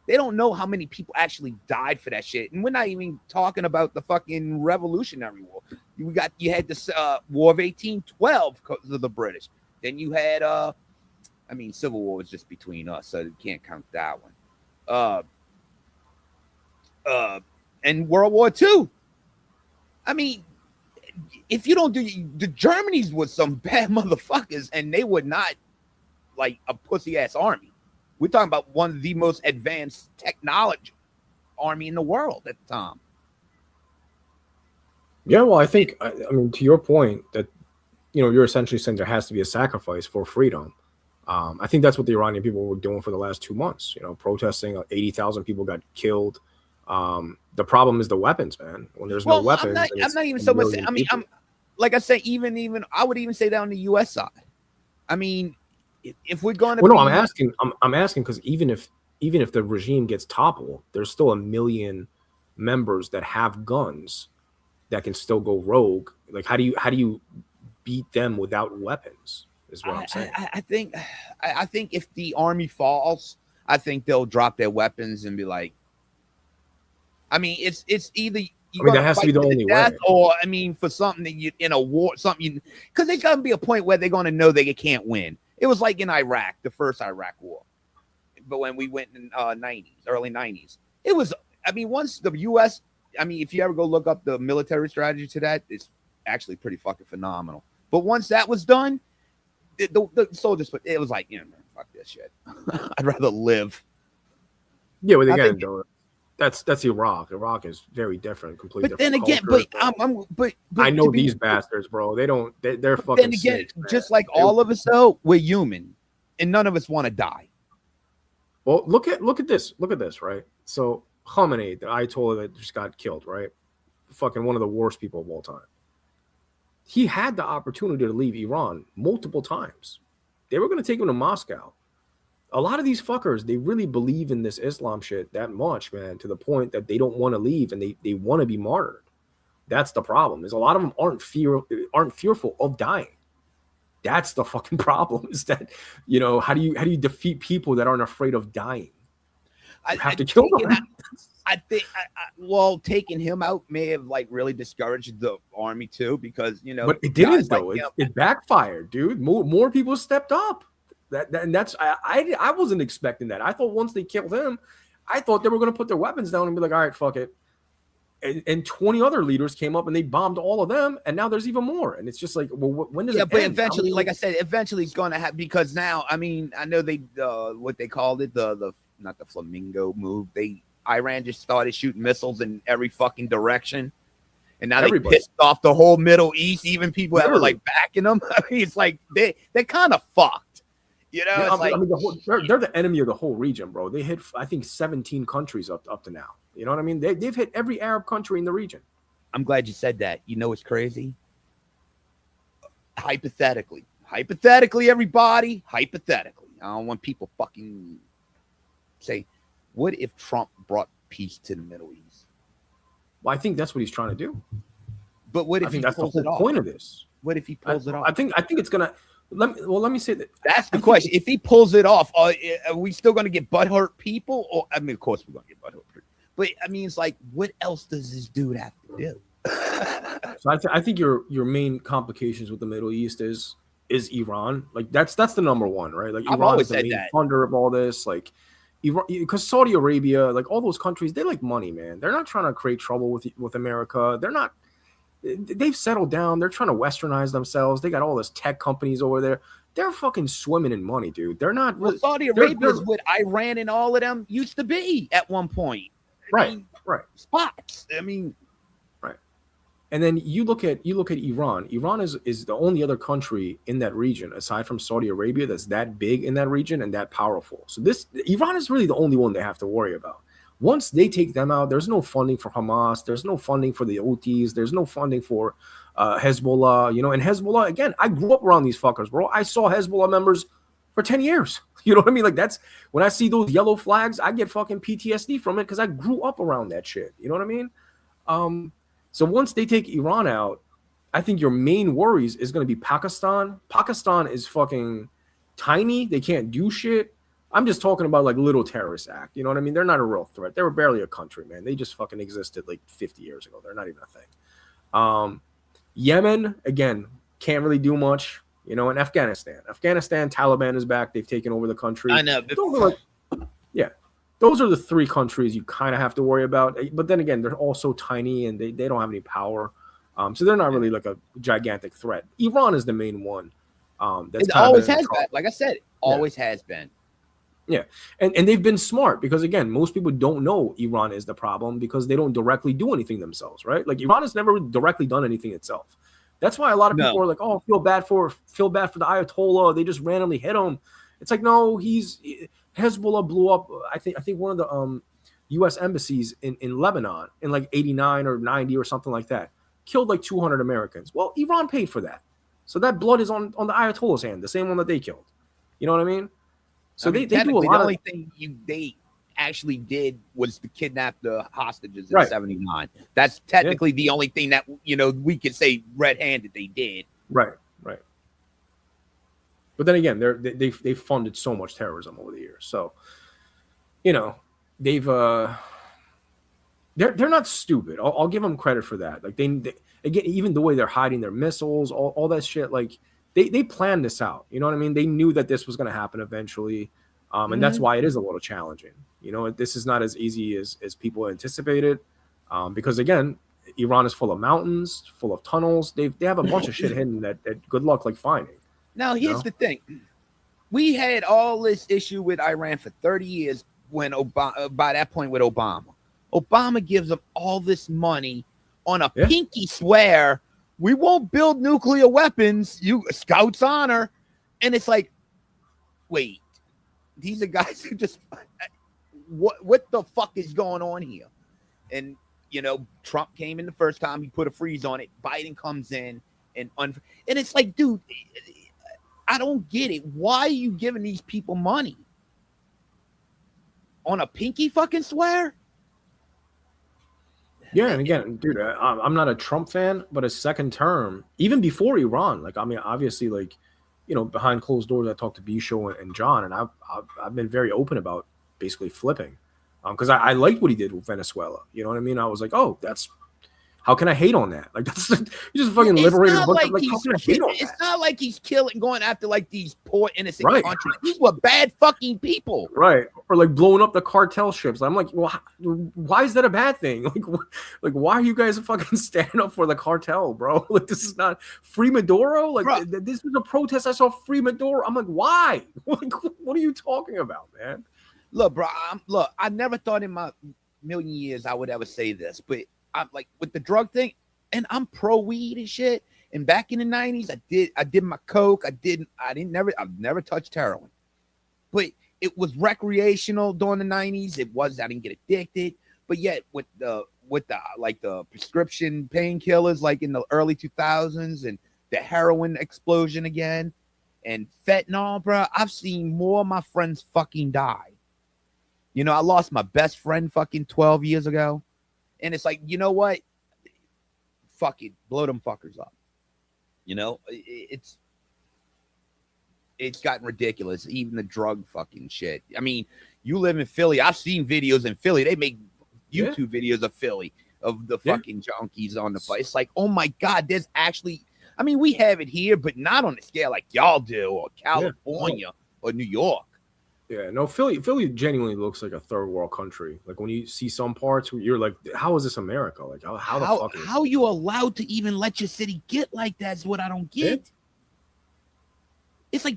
They don't know how many people actually died for that shit. And we're not even talking about the fucking Revolutionary War. You had this War of 1812 because of the British. Then you had Civil War was just between us, so you can't count that one. And World War II. I mean, if you don't do the Germany's was some bad motherfuckers, and they were not like a pussy ass army. We're talking about one of the most advanced technology army in the world at the time. Yeah, well, I think, I mean, to your point that, you're essentially saying there has to be a sacrifice for freedom. I think that's what the Iranian people were doing for the last 2 months, protesting. 80,000 people got killed. The problem is the weapons, man. When there's no weapons, I'm not even so much. I mean, I'm like I said, even I would even say that on the U.S. side. I mean, if we're going to, well, no, I'm asking because even if the regime gets toppled, there's still 1 million members that have guns that can still go rogue. Like, how do you beat them without weapons? Is what I'm saying. I think if the army falls, I think they'll drop their weapons and be like. I mean, it's either that has to be the only way, or I mean, for something that you in a war, because there's gonna be a point where they're gonna know they can't win. It was like in Iraq, the first Iraq war, but when we went in early 90s, it was. I mean, once the U.S. I mean, if you ever go look up the military strategy to that, it's actually pretty fucking phenomenal. But once that was done, the soldiers, it was like, fuck this shit. I'd rather live. Yeah, well, they got to do it. That's Iraq. Iraq is very different, completely. But then different again, but I know these bastards, bro. They're fucking. Then again, just like all of us, though, we're human, and none of us want to die. Well, look at this. Look at this, right? So Khamenei, the Ayatollah that just got killed, right? Fucking one of the worst people of all time. He had the opportunity to leave Iran multiple times. They were going to take him to Moscow. A lot of these fuckers, they really believe in this Islam shit that much, man, to the point that they don't want to leave and they want to be martyred. That's the problem. Is a lot of them aren't fearful of dying. That's the fucking problem. Is that how do you defeat people that aren't afraid of dying? You have to kill them. I think taking him out may have like really discouraged the army too, because But it didn't though. It backfired, dude. More people stepped up. That's I wasn't expecting that. I thought once they killed him, I thought they were going to put their weapons down and be like, all right, fuck it. And 20 other leaders came up and they bombed all of them, and now there's even more. And it's just like, well, when does it end? But eventually, like I said, eventually it's going to happen, because now, I mean, I know they what they called it, the not the flamingo move. Iran just started shooting missiles in every fucking direction. And now they pissed off the whole Middle East, even people that were like backing them. I mean, it's like they're kind of fucked. Yeah, they're the enemy of the whole region, bro. They hit, I think, 17 countries up to now. You know what I mean? They've hit every Arab country in the region. I'm glad you said that. It's crazy. Hypothetically, everybody, hypothetically. I don't want people fucking say, what if Trump brought peace to the Middle East? Well, I think that's what he's trying to do. But what if he pulls it off? That's the whole point of this. What if he pulls it off? I think it's gonna. Let me say that. That's the question. If he pulls it off, are we still going to get butthurt people? Or I mean, of course we're going to get butthurt people. But I mean, it's like, what else does this dude have to do? So I think your main complications with the Middle East is Iran. Like that's the number one, right? Like Iran is the main funder of all this. Like Iran, because Saudi Arabia, like all those countries, they like money, man. They're not trying to create trouble with America. They're not. They've settled down. They're trying to westernize themselves. They got all this tech companies over there. They're fucking swimming in money, dude. They're not. Well, Saudi Arabia is what Iran and all of them used to be at one point. Right. spots. I mean, right. And then you look at Iran. Iran is the only other country in that region aside from Saudi Arabia that's that big in that region and that powerful. So Iran is really the only one they have to worry about. Once they take them out, there's no funding for Hamas. There's no funding for the Houthis. There's no funding for Hezbollah. And Hezbollah, again, I grew up around these fuckers, bro. I saw Hezbollah members for 10 years. You know what I mean? Like, that's when I see those yellow flags, I get fucking PTSD from it because I grew up around that shit. You know what I mean? So once they take Iran out, I think your main worries is going to be Pakistan. Pakistan is fucking tiny. They can't do shit. I'm just talking about like little terrorist act. You know what I mean? They're not a real threat. They were barely a country, man. They just fucking existed like 50 years ago. They're not even a thing. Yemen, again, can't really do much. And Afghanistan, Taliban is back. They've taken over the country. I know. Those are the three countries you kind of have to worry about. But then again, they're all so tiny and they don't have any power. So they're not really like a gigantic threat. Iran is the main one. It always has been. Like I said, it always has been. Yeah. And they've been smart because, again, most people don't know Iran is the problem because they don't directly do anything themselves, right? Like, Iran has never directly done anything itself. That's why a lot of people are like, oh, feel bad for the Ayatollah. They just randomly hit him. It's like, no, Hezbollah blew up. I think one of the U.S. embassies in Lebanon in like 89 or 90 or something like that, killed like 200 Americans. Well, Iran paid for that. So that blood is on the Ayatollah's hand, the same one that they killed. You know what I mean? So they do a lot. The only thing they actually did was to kidnap the hostages in 79. That's technically the only thing that we could say red-handed they did. Right. But then again, they funded so much terrorism over the years. So they've they're not stupid. I'll give them credit for that. Like they again, even the way they're hiding their missiles, all that shit, like. They planned this out. You know what I mean? They knew that this was going to happen eventually. And that's why it is a little challenging. This is not as easy as people anticipated. Because, again, Iran is full of mountains, full of tunnels. They have a bunch of shit hidden that good luck like finding. Now, here's the thing. We had all this issue with Iran for 30 years when by that point with Obama. Obama gives them all this money on a pinky swear. We won't build nuclear weapons. You Scouts honor. And it's like, wait, these are guys who just, what the fuck is going on here? And, Trump came in the first time. He put a freeze on it. Biden comes in and it's like, dude, I don't get it. Why are you giving these people money? On a pinky fucking swear? Yeah, and again, dude, I'm not a Trump fan, but his second term, even before Iran, like, I mean, obviously, like, behind closed doors, I talked to Bisho and John, and I've been very open about basically flipping, because I liked what he did with Venezuela. You know what I mean? I was like, oh, how can I hate on that? Like, that's you just fucking liberated a bunch of, like, how can I hate on that? It's not like he's going after like these poor innocent countries. These were bad fucking people, right? Or like blowing up the cartel ships. I'm like, well, why is that a bad thing? Like why are you guys fucking standing up for the cartel, bro? Like, this is not free Maduro. Like, this was a protest. I saw free Maduro. I'm like, why? Like, what are you talking about, man? Look, bro. I never thought in my million years I would ever say this, but I'm like with the drug thing, and I'm pro weed and shit. And back in the 90s, I did my coke. I've never touched heroin, but it was recreational during the 90s. I didn't get addicted, but yet with the prescription painkillers, like in the early 2000s, and the heroin explosion again, and fentanyl, bro, I've seen more of my friends fucking die. I lost my best friend fucking 12 years ago. And it's like, you know what? Fuck it. Blow them fuckers up. It's gotten ridiculous. Even the drug fucking shit. I mean, you live in Philly. I've seen videos in Philly. They make YouTube videos of Philly, of the fucking junkies on the place. It's like, oh my God, there's actually, I mean, we have it here, but not on the scale like y'all do, or California or New York. Yeah, no, Philly genuinely looks like a third world country. Like, when you see some parts where you're like, how is this America? Like, how the fuck is how you allowed to even let your city get like that is what I don't get. It's like,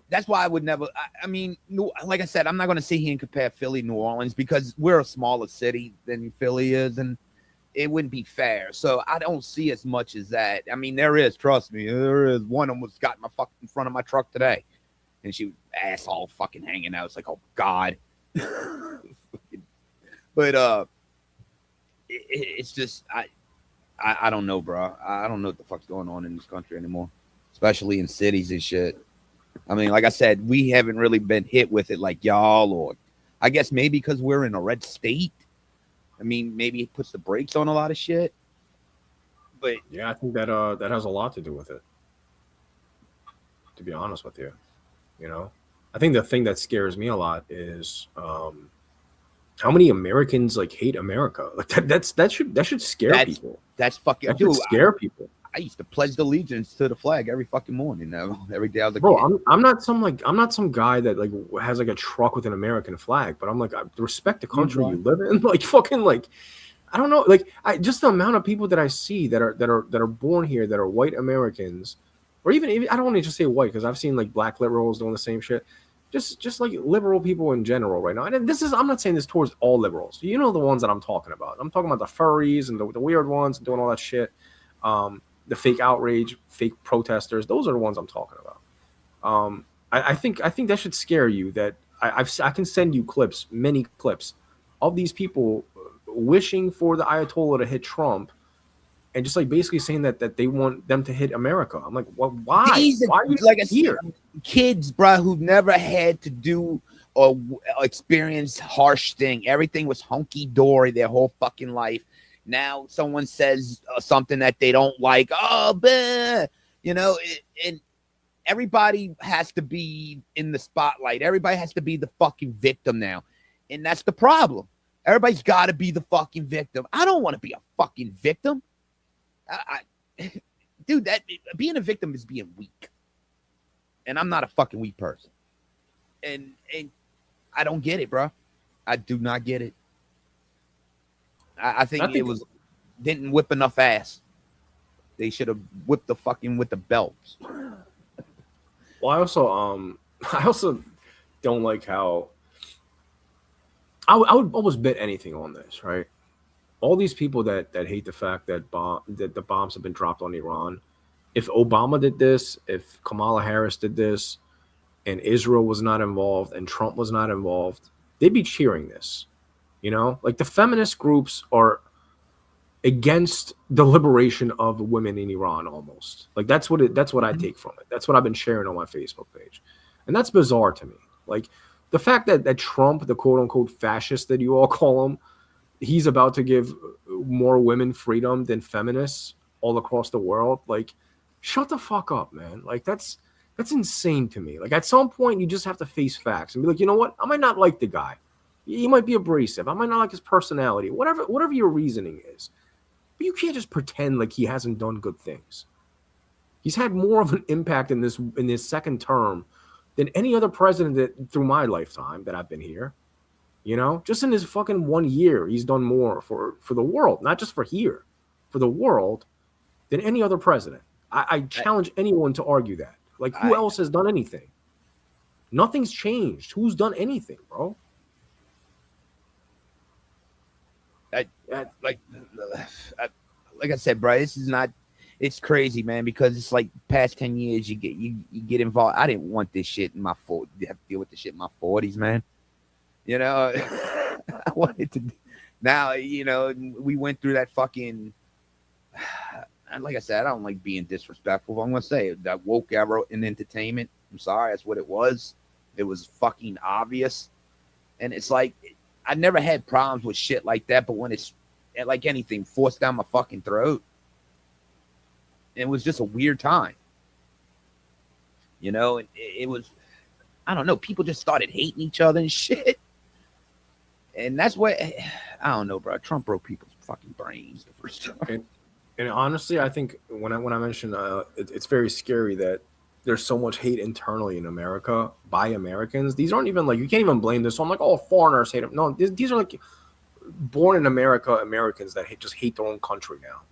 That's why I would never. I mean, like I said, I'm not going to sit here and compare Philly, New Orleans, because we're a smaller city than Philly is, and it wouldn't be fair. So I don't see as much as that. I mean, there is, trust me, there is. One almost got in front of my truck today, and she was asshole fucking hanging out. It's like, oh God. But it's just I don't know, bro. I don't know what the fuck's going on in this country anymore, especially in cities and shit. I mean, like I said, we haven't really been hit with it like y'all, or I guess maybe because we're in a red state. I mean, maybe it puts the brakes on a lot of shit. But yeah, I think that has a lot to do with it. To be honest with you, I think the thing that scares me a lot is how many Americans like hate America. Like that should scare people. That's fucking. That should scare people. I used to pledge allegiance to the flag every fucking morning. Every day I was like, bro, I'm not some guy that like has like a truck with an American flag, but I'm like, I respect the country you live in. Like fucking like, I don't know, like just the amount of people that I see that are born here that are white Americans, or even I don't want to just say white because I've seen like black liberals doing the same shit. Just like liberal people in general right now. And I'm not saying this towards all liberals. You know the ones that I'm talking about. I'm talking about the furries and the weird ones doing all that shit. The fake outrage, fake protesters. Those are the ones I'm talking about. I think that should scare you. That I can send you clips, many clips of these people wishing for the Ayatollah to hit Trump, and just like basically saying that they want them to hit America. I'm like, well, why? Why are you like here? Kids, bro, who've never had to do or experience harsh thing. Everything was hunky dory their whole fucking life. Now someone says something that they don't like. Oh, bleh. And everybody has to be in the spotlight. Everybody has to be the fucking victim now. And that's the problem. Everybody's got to be the fucking victim. I don't want to be a fucking victim. Dude, that being a victim is being weak. And I'm not a fucking weak person. And I don't get it, bro. I do not get it. I think it was didn't whip enough ass. They should have whipped the fucking with the belts. Well, I also don't like how I would almost bet anything on this, right? All these people that hate the fact that the bombs have been dropped on Iran. If Obama did this, if Kamala Harris did this, and Israel was not involved and Trump was not involved, they'd be cheering this. Like the feminist groups are against the liberation of women in Iran almost. Like that's what I take from it. That's what I've been sharing on my Facebook page. And that's bizarre to me. Like the fact that Trump, the quote unquote fascist that you all call him, he's about to give more women freedom than feminists all across the world. Like, shut the fuck up, man. Like that's insane to me. Like at some point you just have to face facts and be like, you know what? I might not like the guy. He might be abrasive. I might not like his personality. Whatever your reasoning is. But you can't just pretend like he hasn't done good things. He's had more of an impact in this second term than any other president through my lifetime that I've been here. Just in his fucking 1 year, he's done more for the world, not just for here, for the world, than any other president. I challenge anyone to argue that. Like, who else has done anything? Nothing's changed. Who's done anything, bro? Like I said, bro, this is not. It's crazy, man, because it's like past 10 years you get involved. I didn't want this shit in my 40s. You have to deal with this shit in my 40s, man. I wanted to. Now, we went through that fucking. Like I said, I don't like being disrespectful. I'm gonna say that woke era in entertainment. I'm sorry, that's what it was. It was fucking obvious, and it's like I never had problems with shit like that. But when it's like anything forced down my fucking throat, it was just a weird time. It was. I don't know. People just started hating each other and shit. And that's what, I don't know, bro. Trump broke people's fucking brains the first time. And honestly, I think when I mentioned it's very scary that there's so much hate internally in America by Americans. These aren't even like, you can't even blame this on like, oh, foreigners hate them. No, these are like born in America Americans that just hate their own country now.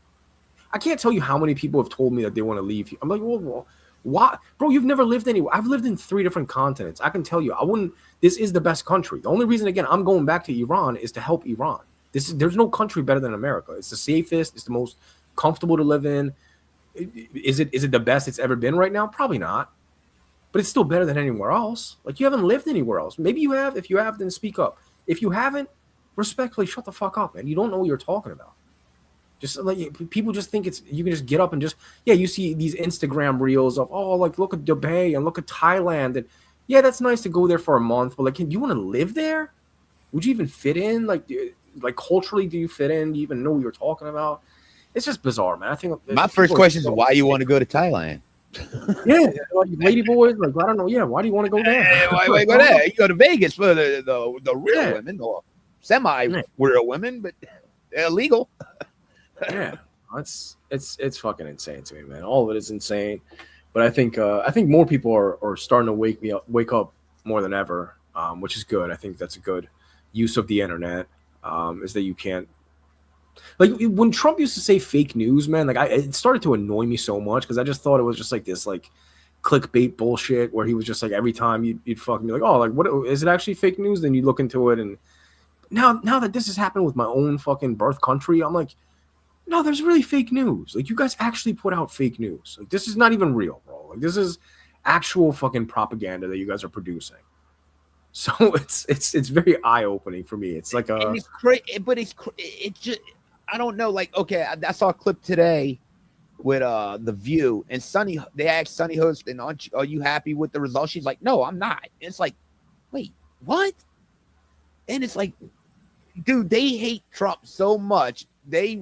I can't tell you how many people have told me that they want to leave. I'm like, well, Why, bro? You've never lived anywhere. I've lived in 3 different continents. I can tell you, I wouldn't. This is the best country. The only reason, again, I'm going back to Iran is to help Iran. There's no country better than America. It's the safest. It's the most comfortable to live in. Is it the best it's ever been right now? Probably not. But it's still better than anywhere else. Like, you haven't lived anywhere else. Maybe you have. If you have, then speak up. If you haven't, respectfully, shut the fuck up, man. You don't know what you're talking about. Just like people just think you can just get up and just, you see these Instagram reels of, oh, like, look at Dubai and look at Thailand. And yeah, that's nice to go there for a month. But like, you want to live there? Would you even fit in? Like culturally, do you fit in? Do you even know what you're talking about? It's just bizarre, man. I think my first question is why you want to go to Thailand? Yeah, like lady boys, like, I don't know. Yeah, why do you want to go there? Hey, why go there? You go to Vegas for the real women, or semi real women, but they're illegal. Yeah, it's fucking insane to me, man. All of it is insane. But I think more people are starting to wake up more than ever, which is good. I think that's a good use of the internet. Is that you can't, like, when Trump used to say fake news, man, like, it started to annoy me so much because I just thought it was just like this, like, clickbait bullshit where he was just like, every time you'd fucking be like, oh, like, what is it actually fake news? Then you look into it, and now that this has happened with my own fucking birth country, I'm like, no, there's really fake news. Like, you guys actually put out fake news. Like, this is not even real, bro. Like, this is actual fucking propaganda that you guys are producing. So it's very eye opening for me. It's like and it's crazy, but it's just, I don't know. Like, okay, I saw a clip today with The View, and Sunny, they asked Sunny Hostin, are you happy with the results? She's like, no, I'm not. And it's like, wait, what? And it's like, dude, they hate Trump so much they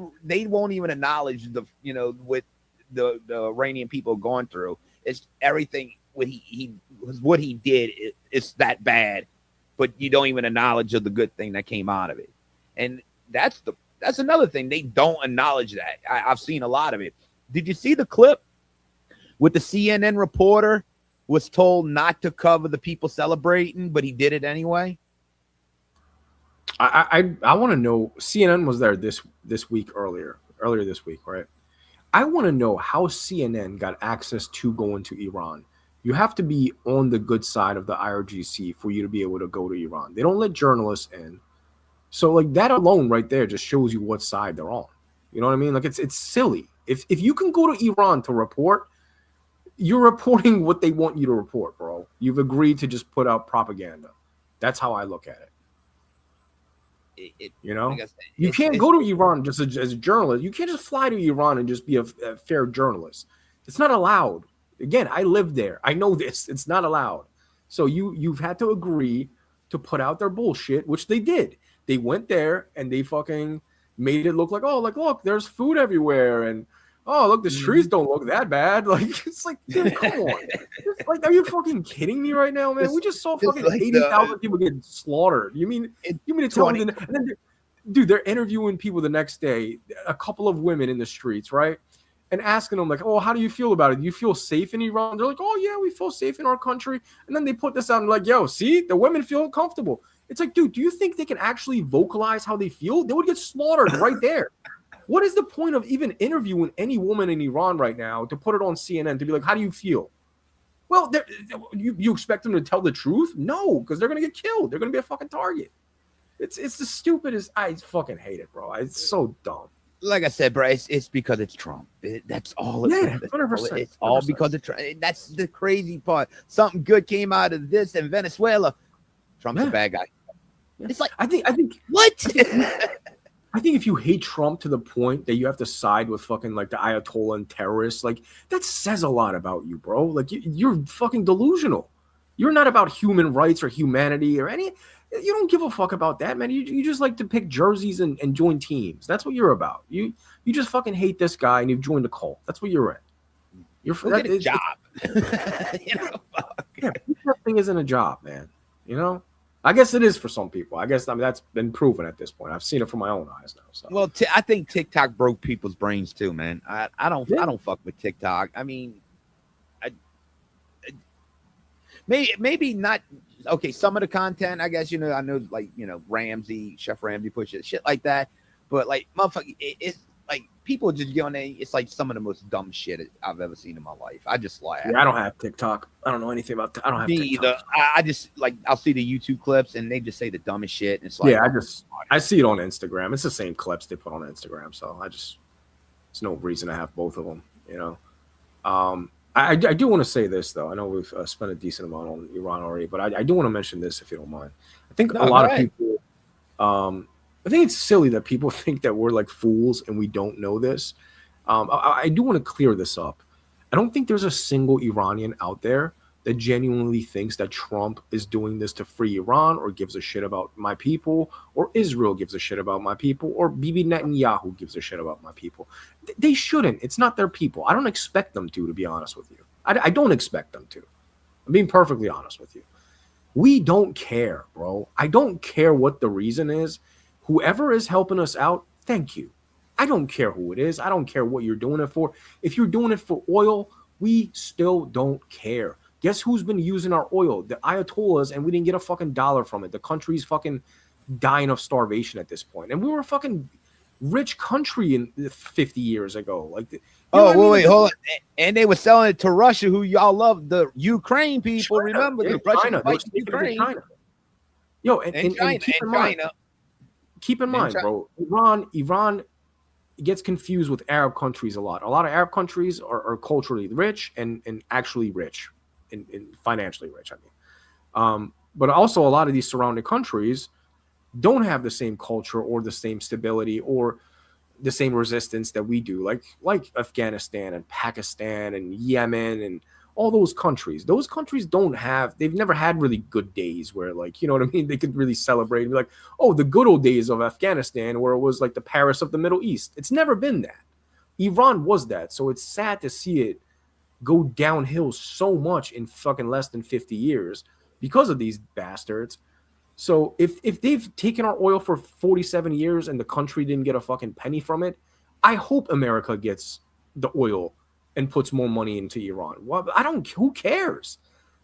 won't even acknowledge what the Iranian people are going through. It's everything what he did. It's that bad, but you don't even acknowledge the good thing that came out of it. And that's another thing. They don't acknowledge that. I've seen a lot of it. Did you see the clip with the CNN reporter was told not to cover the people celebrating, but he did it anyway? I want to know. CNN was there this week earlier this week, right? I want to know how CNN got access to going to Iran. You have to be on the good side of the IRGC for you to be able to go to Iran. They don't let journalists in. So, like, that alone right there just shows you what side they're on. You know what I mean? Like, it's silly. If you can go to Iran to report, you're reporting what they want you to report, bro. You've agreed to just put out propaganda. That's how I look at it. You can't go to Iran just as a journalist. You can't just fly to Iran and just be a fair journalist. It's not allowed. Again, I live there. I know this. It's not allowed. So you've had to agree to put out their bullshit, which they did. They went there and they fucking made it look like, oh, like, look, there's food everywhere, and oh, look, the streets don't look that bad. Like, it's like, dude, come on. Like, are you fucking kidding me right now, man? We just saw fucking like 80,000 people get slaughtered. You mean to tell me? And then, dude, they're interviewing people the next day, a couple of women in the streets, right? And asking them, like, oh, how do you feel about it? Do you feel safe in Iran? They're like, oh, yeah, we feel safe in our country. And then they put this out and like, yo, see, the women feel comfortable. It's like, dude, do you think they can actually vocalize how they feel? They would get slaughtered right there. What is the point of even interviewing any woman in Iran right now to put it on CNN to be like, how do you feel? Well, you expect them to tell the truth? No, because they're going to get killed. They're going to be a fucking target. It's the stupidest. I fucking hate it, bro. It's so dumb. Like I said, bro, it's because it's Trump. That's all. Yeah, 100%. It's all because of Trump. That's the crazy part. Something good came out of this in Venezuela. Trump's a bad guy. Yeah. It's like, I think what? I think if you hate Trump to the point that you have to side with fucking like the Ayatollah and terrorists, like, that says a lot about you, bro. Like, you're fucking delusional. You're not about human rights or humanity or any. You don't give a fuck about that, man. You just like to pick jerseys and join teams. That's what you're about. You just fucking hate this guy and you've joined a cult. That's what you're in. You're get a job. Yeah, that thing isn't a job, man. You know. I guess it is for some people. I mean, that's been proven at this point. I've seen it from my own eyes now. So. Well, I think TikTok broke people's brains too, man. I don't fuck with TikTok. I mean, maybe not. Okay, some of the content, I guess, I know, like, Chef Ramsay pushes shit like that, but like, motherfucker, it's like people just get on there. It's like some of the most dumb shit I've ever seen in my life. I just laugh. Yeah, I don't have TikTok. I don't know anything about that. I don't have TikTok. I just like I'll see the YouTube clips and they just say the dumbest shit. And it's like, yeah, I see it on Instagram. It's the same clips they put on Instagram. So there's no reason to have both of them. You know, I do want to say this though. I know we've spent a decent amount on Iran already, but I do want to mention this if you don't mind. I think a lot of people. I think it's silly that people think that we're like fools and we don't know this. I do want to clear this up. I don't think there's a single Iranian out there that genuinely thinks that Trump is doing this to free Iran or gives a shit about my people or Israel gives a shit about my people or Bibi Netanyahu gives a shit about my people. They shouldn't. It's not their people. I don't expect them to be honest with you. I don't expect them to. I'm being perfectly honest with you. We don't care, bro. I don't care what the reason is. Whoever is helping us out, thank you. I don't care who it is. I don't care what you're doing it for. If you're doing it for oil, we still don't care. Guess who's been using our oil? The Ayatollahs, and we didn't get a fucking dollar from it. The country's fucking dying of starvation at this point. And we were a fucking rich country in 50 years ago. Like, wait, hold on. And they were selling it to Russia, who y'all love, the Ukraine people. China, remember the Russian fight Ukraine. China. Yo, and China. Keep in mind, bro, Iran gets confused with Arab countries a lot. A lot of Arab countries are culturally rich and actually rich, and financially rich, I mean. But also a lot of these surrounding countries don't have the same culture or the same stability or the same resistance that we do, like Afghanistan and Pakistan and Yemen and all those countries. Those countries they've never had really good days where, like, you know what I mean? They could really celebrate and be like, oh, the good old days of Afghanistan where it was like the Paris of the Middle East. It's never been that. Iran was that. So it's sad to see it go downhill so much in fucking less than 50 years because of these bastards. So if they've taken our oil for 47 years and the country didn't get a fucking penny from it, I hope America gets the oil and puts more money into Iran. Well, who cares?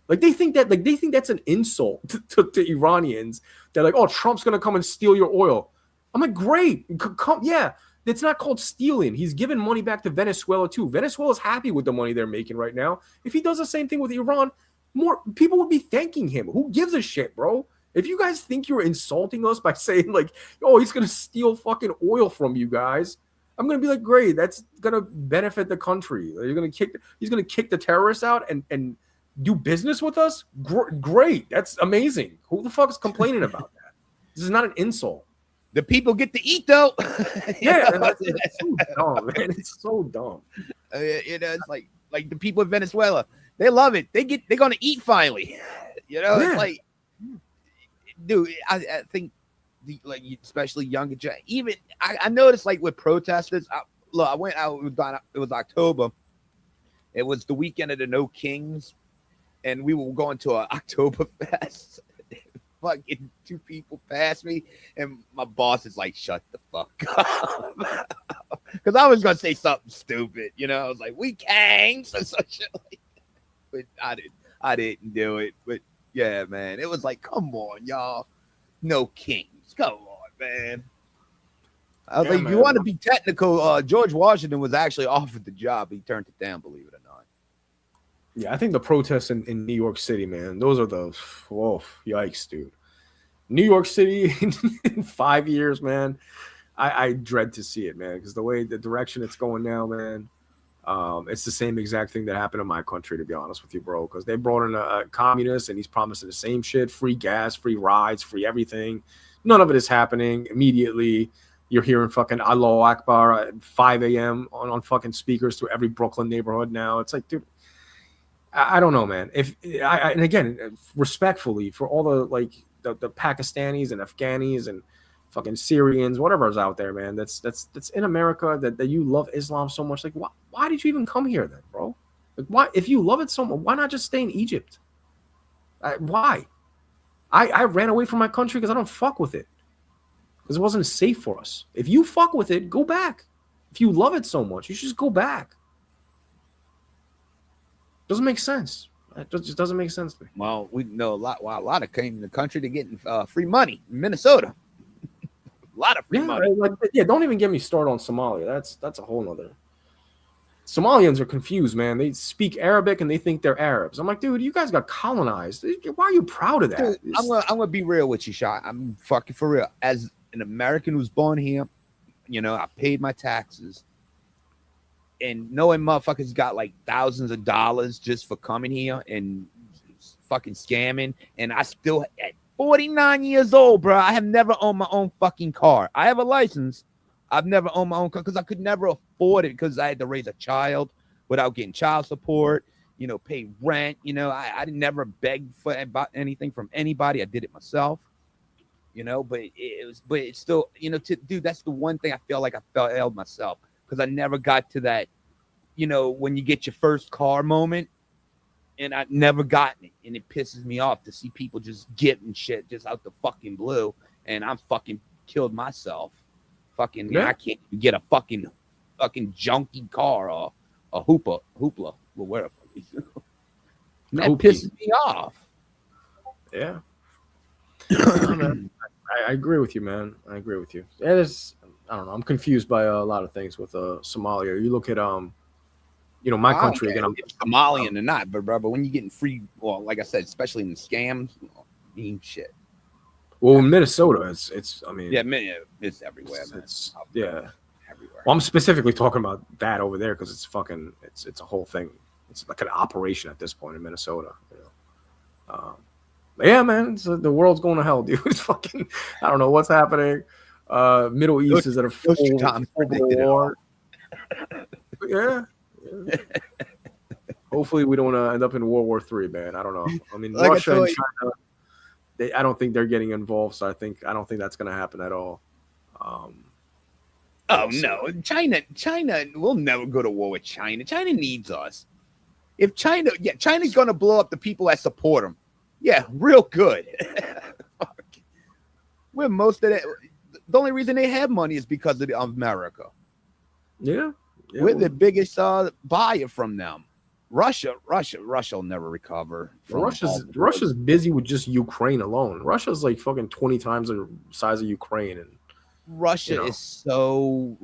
Like they think that's an insult to Iranians. They're like, oh, Trump's going to come and steal your oil. I'm like, great. Come, yeah. It's not called stealing. He's giving money back to Venezuela too. Venezuela's happy with the money they're making right now. If he does the same thing with Iran, more people would be thanking him. Who gives a shit, bro? If you guys think you're insulting us by saying like, oh, he's going to steal fucking oil from you guys, I'm going to be like, great, that's going to benefit the country. He's going to kick the terrorists out and do business with us? Great. That's amazing. Who the fuck is complaining about that? This is not an insult. The people get to eat though. Yeah, it's so dumb, man. It's so dumb. It's like the people in Venezuela, they love it. They're going to eat finally. It's like, dude, I think especially younger, even I noticed like with protesters. I went out. It was October. It was the weekend of the No Kings, and we were going to an Oktoberfest. Fucking two people passed me, and my boss is like, "Shut the fuck up," because I was gonna say something stupid. I was like, "We kangs," or some shit like that. But I didn't do it. But yeah, man, it was like, come on, y'all, No Kings. Come on, man. I was like, if you want to be technical, George Washington was actually offered the job. He turned it down, believe it or not. Yeah, I think the protests in New York City, man, those are yikes, dude. New York City in 5 years, man, I dread to see it, man, because the direction it's going now, man, it's the same exact thing that happened in my country, to be honest with you, bro, because they brought in a communist and he's promising the same shit, free gas, free rides, free everything. None of it is happening immediately. You're hearing fucking Allahu Akbar at 5 a.m. on fucking speakers through every Brooklyn neighborhood now. It's like, dude, I don't know, man. And again, respectfully, for all the Pakistanis and Afghanis and fucking Syrians, whatever's out there, man, that's in America that you love Islam so much. Like, why did you even come here then, bro? Like, why, if you love it so much, why not just stay in Egypt? Why? I ran away from my country because I don't fuck with it. Because it wasn't safe for us. If you fuck with it, go back. If you love it so much, you should just go back. Doesn't make sense. It just doesn't make sense to me. Well, we know a lot of came in the country to get free money in Minnesota. A lot of free money. Don't even get me started on Somalia. That's a whole nother. Somalians are confused, man. They speak Arabic and they think they're Arabs. I'm like, dude, you guys got colonized. Why are you proud of that? Dude, I'm gonna be real with you, Shaw. I'm fucking for real. As an American who's born here, I paid my taxes. And knowing motherfuckers got like thousands of dollars just for coming here and fucking scamming, and I still at 49 years old, bro, I have never owned my own fucking car. I have a license. I've never owned my own car because I could never afford it because I had to raise a child without getting child support, pay rent. I never begged for anything from anybody. I did it myself, but it's still, dude, that's the one thing I feel like I failed myself because I never got to that, when you get your first car moment, and I never gotten it, and it pisses me off to see people just getting shit just out the fucking blue, and I'm fucking killed myself. Fucking, I can't even get a fucking junky car or a hoopla, or whatever. And that pisses me off. Yeah. I agree with you, man. I agree with you. I don't know. I'm confused by a lot of things with Somalia. You look at my country again. I'm Somalian or not, but when you're getting free, well, like I said, especially in the scams, shit. Well, in Minnesota, it's it's everywhere. It's everywhere. Well, I'm specifically talking about that over there because it's a whole thing. It's like an operation at this point in Minnesota. Yeah, man, the world's going to hell, dude. It's fucking, I don't know what's happening. Middle East is at a full war. Yeah. Hopefully we don't end up in World War III, man. I don't know. I mean, like Russia and China, I don't think they're getting involved, so I don't think that's going to happen at all. No, China will never go to war with China. China needs us. If China's going to blow up the people that support them. Yeah, real good. We're most of that. The only reason they have money is because of America. Yeah. We're the biggest buyer from them. Russia will never recover. Russia's busy with just Ukraine alone. Russia's like fucking 20 times the size of Ukraine, and Russia is so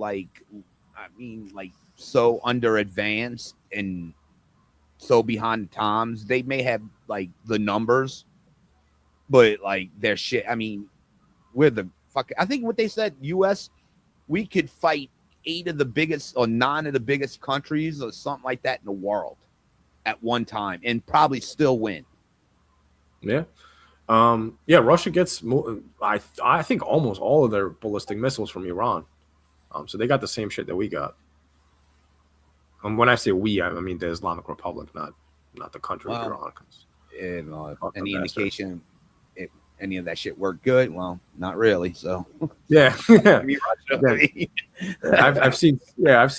so under advanced and so behind the times. They may have like the numbers, but like their shit. I mean, we're the fucking. I think what they said, U.S. we could fight 8 of the biggest or 9 of the biggest countries or something like that in the world at one time and probably still win. Yeah. Russia gets I think almost all of their ballistic missiles from Iran. So they got the same shit that we got. When I say we, I mean the Islamic Republic, not the country of Iran. Any indication if any of that shit worked good? Well, not really. So yeah. I've seen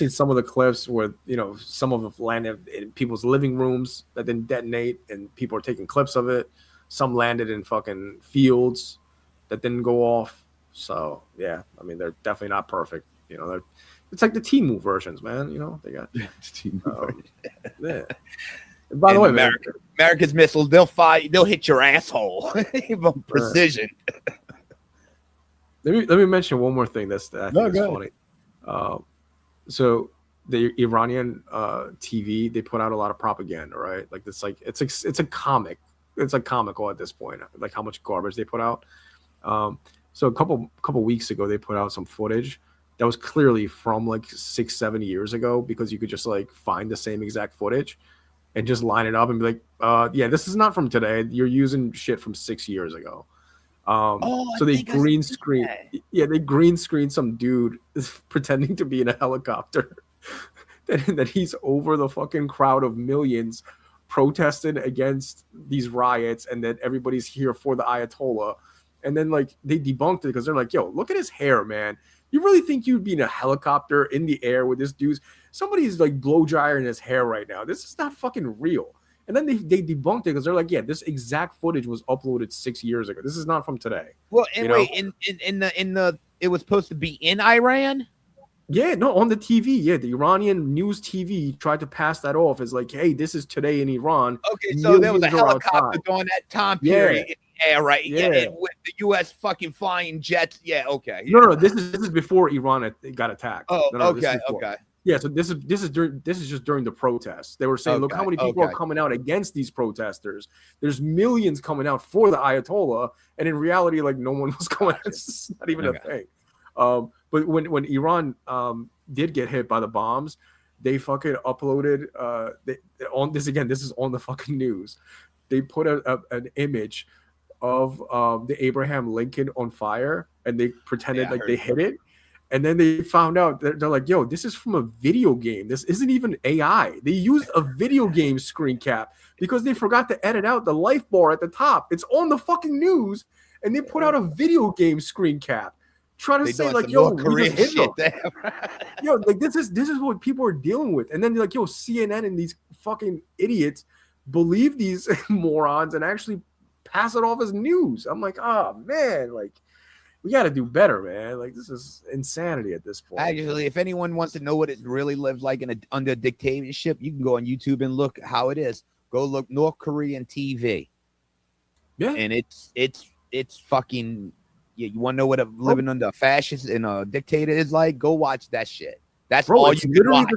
some of the clips where some of them landed in people's living rooms that didn't detonate, and people are taking clips of it. Some landed in fucking fields that didn't go off. So yeah, I mean they're definitely not perfect. It's like the Temu versions, man. They got yeah. By the way, America's missiles, they'll hit your asshole. Precision. Let me mention one more thing I think is funny. So the Iranian TV, they put out a lot of propaganda, right? Like it's a comic. It's like comical at this point, like how much garbage they put out. So a couple weeks ago, they put out some footage that was clearly from like 6-7 years ago, because you could just like find the same exact footage and just line it up and be like, yeah, this is not from today. You're using shit from 6 years ago. So they green screen. Yeah, they green screen some dude pretending to be in a helicopter. that he's over the fucking crowd of millions protesting against these riots, and that everybody's here for the Ayatollah. And then like they debunked it because they're like, yo, look at his hair, man. You really think you'd be in a helicopter in the air with this dude's? Somebody's like blow drying his hair right now. This is not fucking real. And then they debunked it because they're like, yeah, this exact footage was uploaded 6 years ago. This is not from today. Well, anyway, in the it was supposed to be in Iran. Yeah, no, on the TV. Yeah, the Iranian news TV tried to pass that off as like, hey, this is today in Iran. Okay, so there was a helicopter during that time period. Yeah, right. Yeah. And with the U.S. fucking flying jets. Yeah, okay. No, no, this is before Iran got attacked. Oh, No, this is okay, before. okay. Yeah, so this is just during the protests. They were saying, look how many people are coming out against these protesters. There's millions coming out for the Ayatollah, and in reality, like no one was going. It's not even a thing. But when Iran did get hit by the bombs, they fucking uploaded on this again. This is on the fucking news. They put an image of the Abraham Lincoln on fire, and they pretended like they hit it. And then they found out they're like, yo, this is from a video game. This isn't even AI. They used a video game screen cap because they forgot to edit out the life bar at the top. It's on the fucking news, and they put out a video game screen cap. Trying to say like, yo, we just hit them. Yo, like this is what people are dealing with. And then they're like, yo, CNN and these fucking idiots believe these morons and actually pass it off as news. I'm like, oh man, like we got to do better, man. Like this is insanity at this point. Actually, if anyone wants to know what it really lives like under dictatorship, you can go on YouTube and look how it is. Go look North Korean TV. Yeah, and it's fucking. Yeah, you want to know what living under a fascist and a dictator is like? Go watch that shit. That's all you can watch.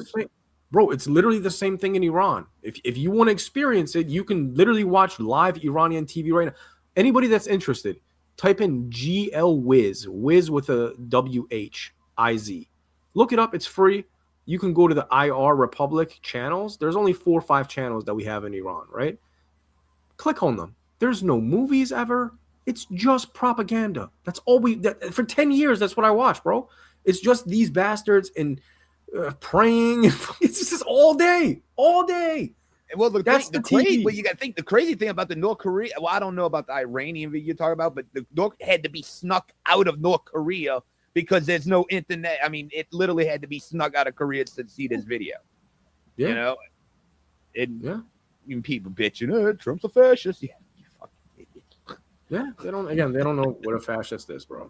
Bro, it's literally the same thing in Iran. If you want to experience it, you can literally watch live Iranian TV right now. Anybody that's interested, type in GL Wiz with a WHIZ. Look it up. It's free. You can go to the IR Republic channels. There's only 4 or 5 channels that we have in Iran, right? Click on them. There's no movies ever. It's just propaganda. That's all for 10 years. That's what I watched, bro. It's just these bastards and praying. It's just all day. Well, that's the crazy. But you got to think the crazy thing about the North Korea. Well, I don't know about the Iranian video you're talking about, but the North had to be snuck out of North Korea because there's no internet. I mean, it literally had to be snuck out of Korea to see this video. Yeah. You know, even people bitching, Trump's a fascist. Yeah. Yeah, they don't know what a fascist is, bro.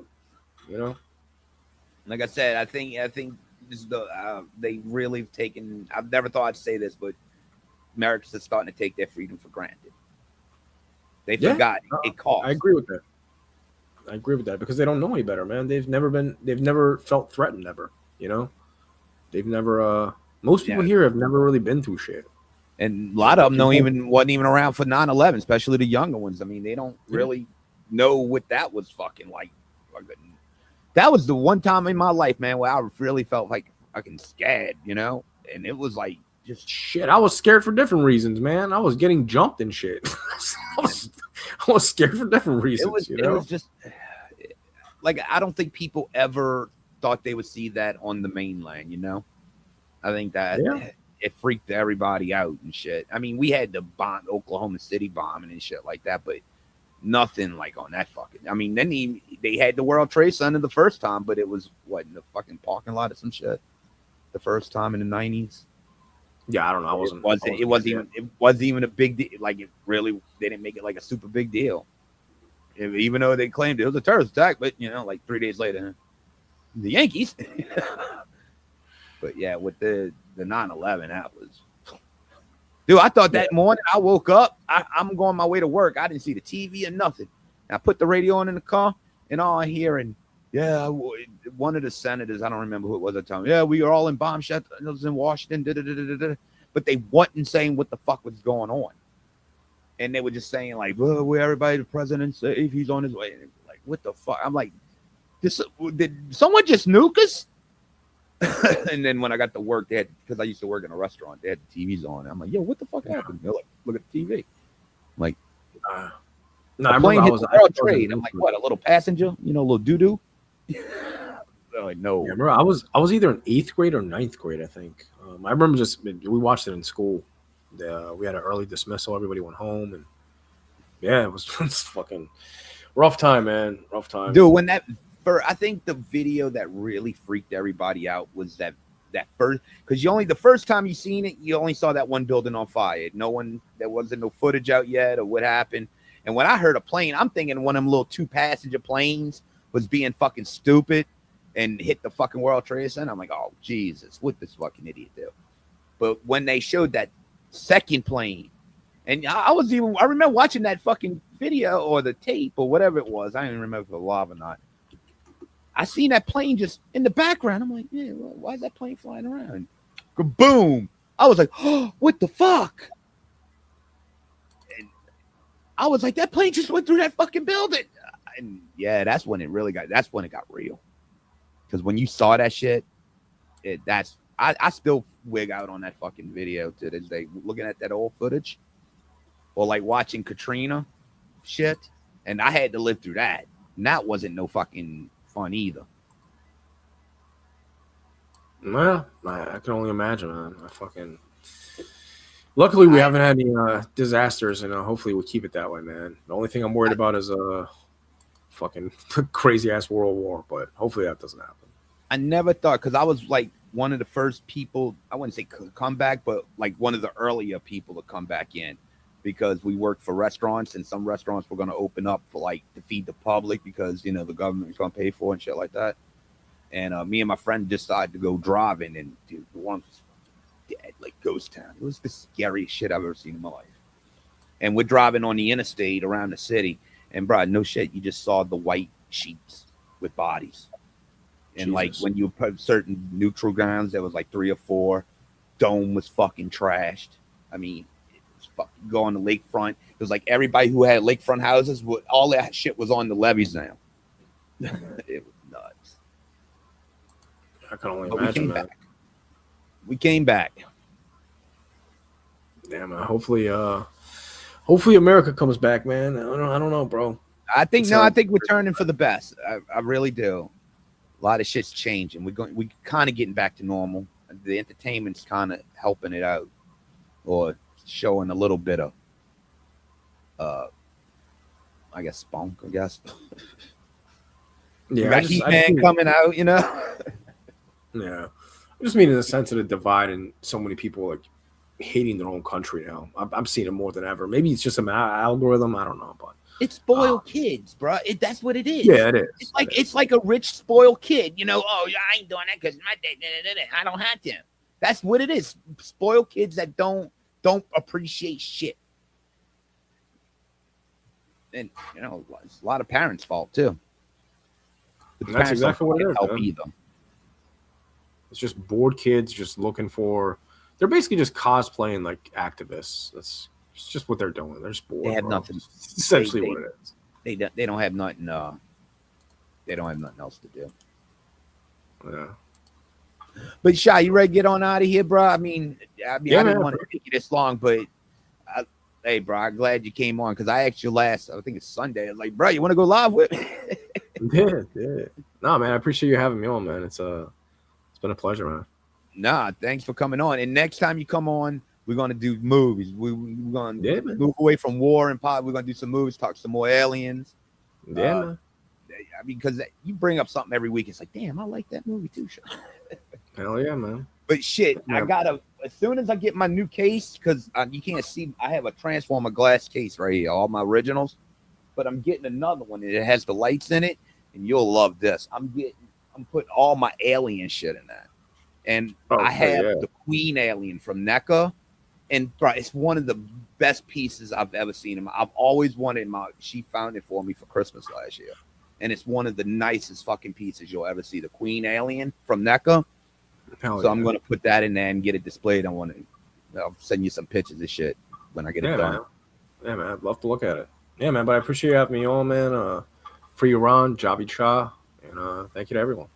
You know, like I said, I think this is they really have taken. I've never thought I'd say this, but Americans are starting to take their freedom for granted. They forgot it costs. I agree with that because they don't know any better, man. They've never felt threatened ever. You know, they've never. Most people here have never really been through shit. And a lot of them wasn't even around for 9/11, especially the younger ones. I mean, they don't really know what that was fucking like. That was the one time in my life, man, where I really felt like fucking scared, you know? And it was like just shit. I was scared for different reasons, man. I was getting jumped and shit. I was scared for different reasons. It was just like I don't think people ever thought they would see that on the mainland, you know? I think that it freaked everybody out and shit. I mean, we had the Oklahoma City bombing and shit like that, but nothing like on that fucking. I mean, then they had the World Trade Center the first time, but it was in the fucking parking lot or some shit. The first time in the 90s. Yeah, I don't know. It wasn't even a big deal. Like it really, they didn't make it like a super big deal. Even though they claimed it was a terrorist attack, but you know, like 3 days later, the Yankees. But yeah, with the 9/11, that was, dude. I thought that morning I woke up. I'm going my way to work. I didn't see the TV or nothing. I put the radio on in the car, and all I hear, and one of the senators, I don't remember who it was at the time. Yeah, we are all in bomb shelters in Washington. But they wasn't saying what the fuck was going on, and they were just saying like, "Well, where everybody, the president's safe. He's on his way." And like, what the fuck? I'm like, did someone just nuke us? And then when I got to work, they had, because I used to work in a restaurant, they had the TVs on. I'm like, yo, what the fuck happened? They're like, look at the TV. I'm like, no, I plane hit the World Trade. I'm like, what, a little passenger? You know, a little doo-doo? They're like, no. Yeah, I remember I was either in 8th grade or 9th grade, I think. I remember we watched it in school. We had an early dismissal. Everybody went home. And yeah, it was fucking rough time, man. Rough time. Dude, I think the video that really freaked everybody out was that first, because the first time you seen it, you only saw that one building on fire. There wasn't no footage out yet of what happened. And when I heard a plane, I'm thinking one of them little 2-passenger planes was being fucking stupid and hit the fucking World Trade Center. I'm like, oh Jesus, what this fucking idiot do? But when they showed that second plane, and I remember watching that fucking video or the tape or whatever it was. I don't even remember if it was live or not. I seen that plane just in the background. I'm like, yeah, why is that plane flying around? Boom! I was like, oh, what the fuck? And I was like, that plane just went through that fucking building. And yeah, that's when it got real. Because when you saw that shit, I still wig out on that fucking video to this day, looking at that old footage, or like watching Katrina shit, and I had to live through that. And that wasn't no fucking fun either. Well, I can only imagine, man. Luckily, we haven't had any disasters, and hopefully we'll keep it that way, man. The only thing I'm worried about is a fucking crazy ass world war, but hopefully that doesn't happen. I never thought, because I was like one of the first people, I wouldn't say come back, but like one of the earlier people to come back in, because we worked for restaurants, and some restaurants were going to open up for like to feed the public because, you know, the government was going to pay for it and shit like that. And me and my friend decided to go driving, and dude, the one was dead, like ghost town. It was the scariest shit I've ever seen in my life. And we're driving on the interstate around the city, and bro, no shit, you just saw the white sheets with bodies. And Jesus. Like when you put certain neutral grounds, there was like 3 or 4. Dome was fucking trashed. I mean, it was fucking going to lakefront. It was like everybody who had lakefront houses, all that shit was on the levees now. It was nuts. I can only imagine that. We came back. Damn, man. Hopefully America comes back, man. I don't know, bro. I think we're turning for the best. I really do. A lot of shit's changing. We kind of getting back to normal. The entertainment's kind of helping it out, or showing a little bit of, I guess, spunk. I guess. Yeah, got Heat-Man coming out, you know. Yeah, I just mean in the sense of the divide, and so many people like hating their own country now. I'm seeing it more than ever. Maybe it's just an algorithm. I don't know, but it's spoiled kids, bro. That's what it is. Yeah, it is. It's like a rich spoiled kid. You know, oh, I ain't doing that because my dad. I don't have to. That's what it is. Spoiled kids that don't appreciate shit. And you know, it's a lot of parents' fault too. That's exactly what it is. Help either. It's just bored kids just looking for. They're basically just cosplaying like activists. It's just what they're doing. They're just bored. They have nothing. It's essentially what it is. They don't have nothing. They don't have nothing else to do. Yeah. But Shy, you ready to get on out of here, bro? I mean, Yeah, I didn't man. want to take you this long, but hey, bro, I'm glad you came on because I asked you I think it's Sunday. I was like, bro, you want to go live with me? Yeah. No, man, I appreciate you having me on, man. It's been a pleasure, man. Nah, thanks for coming on. And next time you come on, we're gonna do movies. We're gonna move away from war and pop. We're gonna do some movies, talk some more aliens. Yeah, man. I mean, because you bring up something every week. It's like, damn, I like that movie too. Hell yeah, man. But shit, yeah. As soon as I get my new case, because you can't see, I have a Transformer glass case right here, all my originals. But I'm getting another one, and it has the lights in it, and you'll love this. I'm putting all my alien shit in that. And I have the Queen alien from NECA, and bro, it's one of the best pieces I've ever seen. I've always wanted she found it for me for Christmas last year. And it's one of the nicest fucking pieces you'll ever see. The Queen alien from NECA. So I'm going to put that in there and get it displayed. I'll send you some pictures of shit when I get it done. Man. Yeah, man. I'd love to look at it. Yeah, man. But I appreciate you having me on, man. Free Iran, Javi Cha. And thank you to everyone.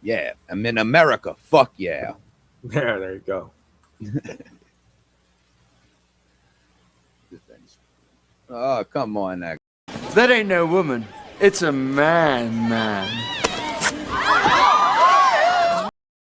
Yeah. I'm in America. Fuck yeah. There you go. Oh, come on. That ain't no woman. It's a man.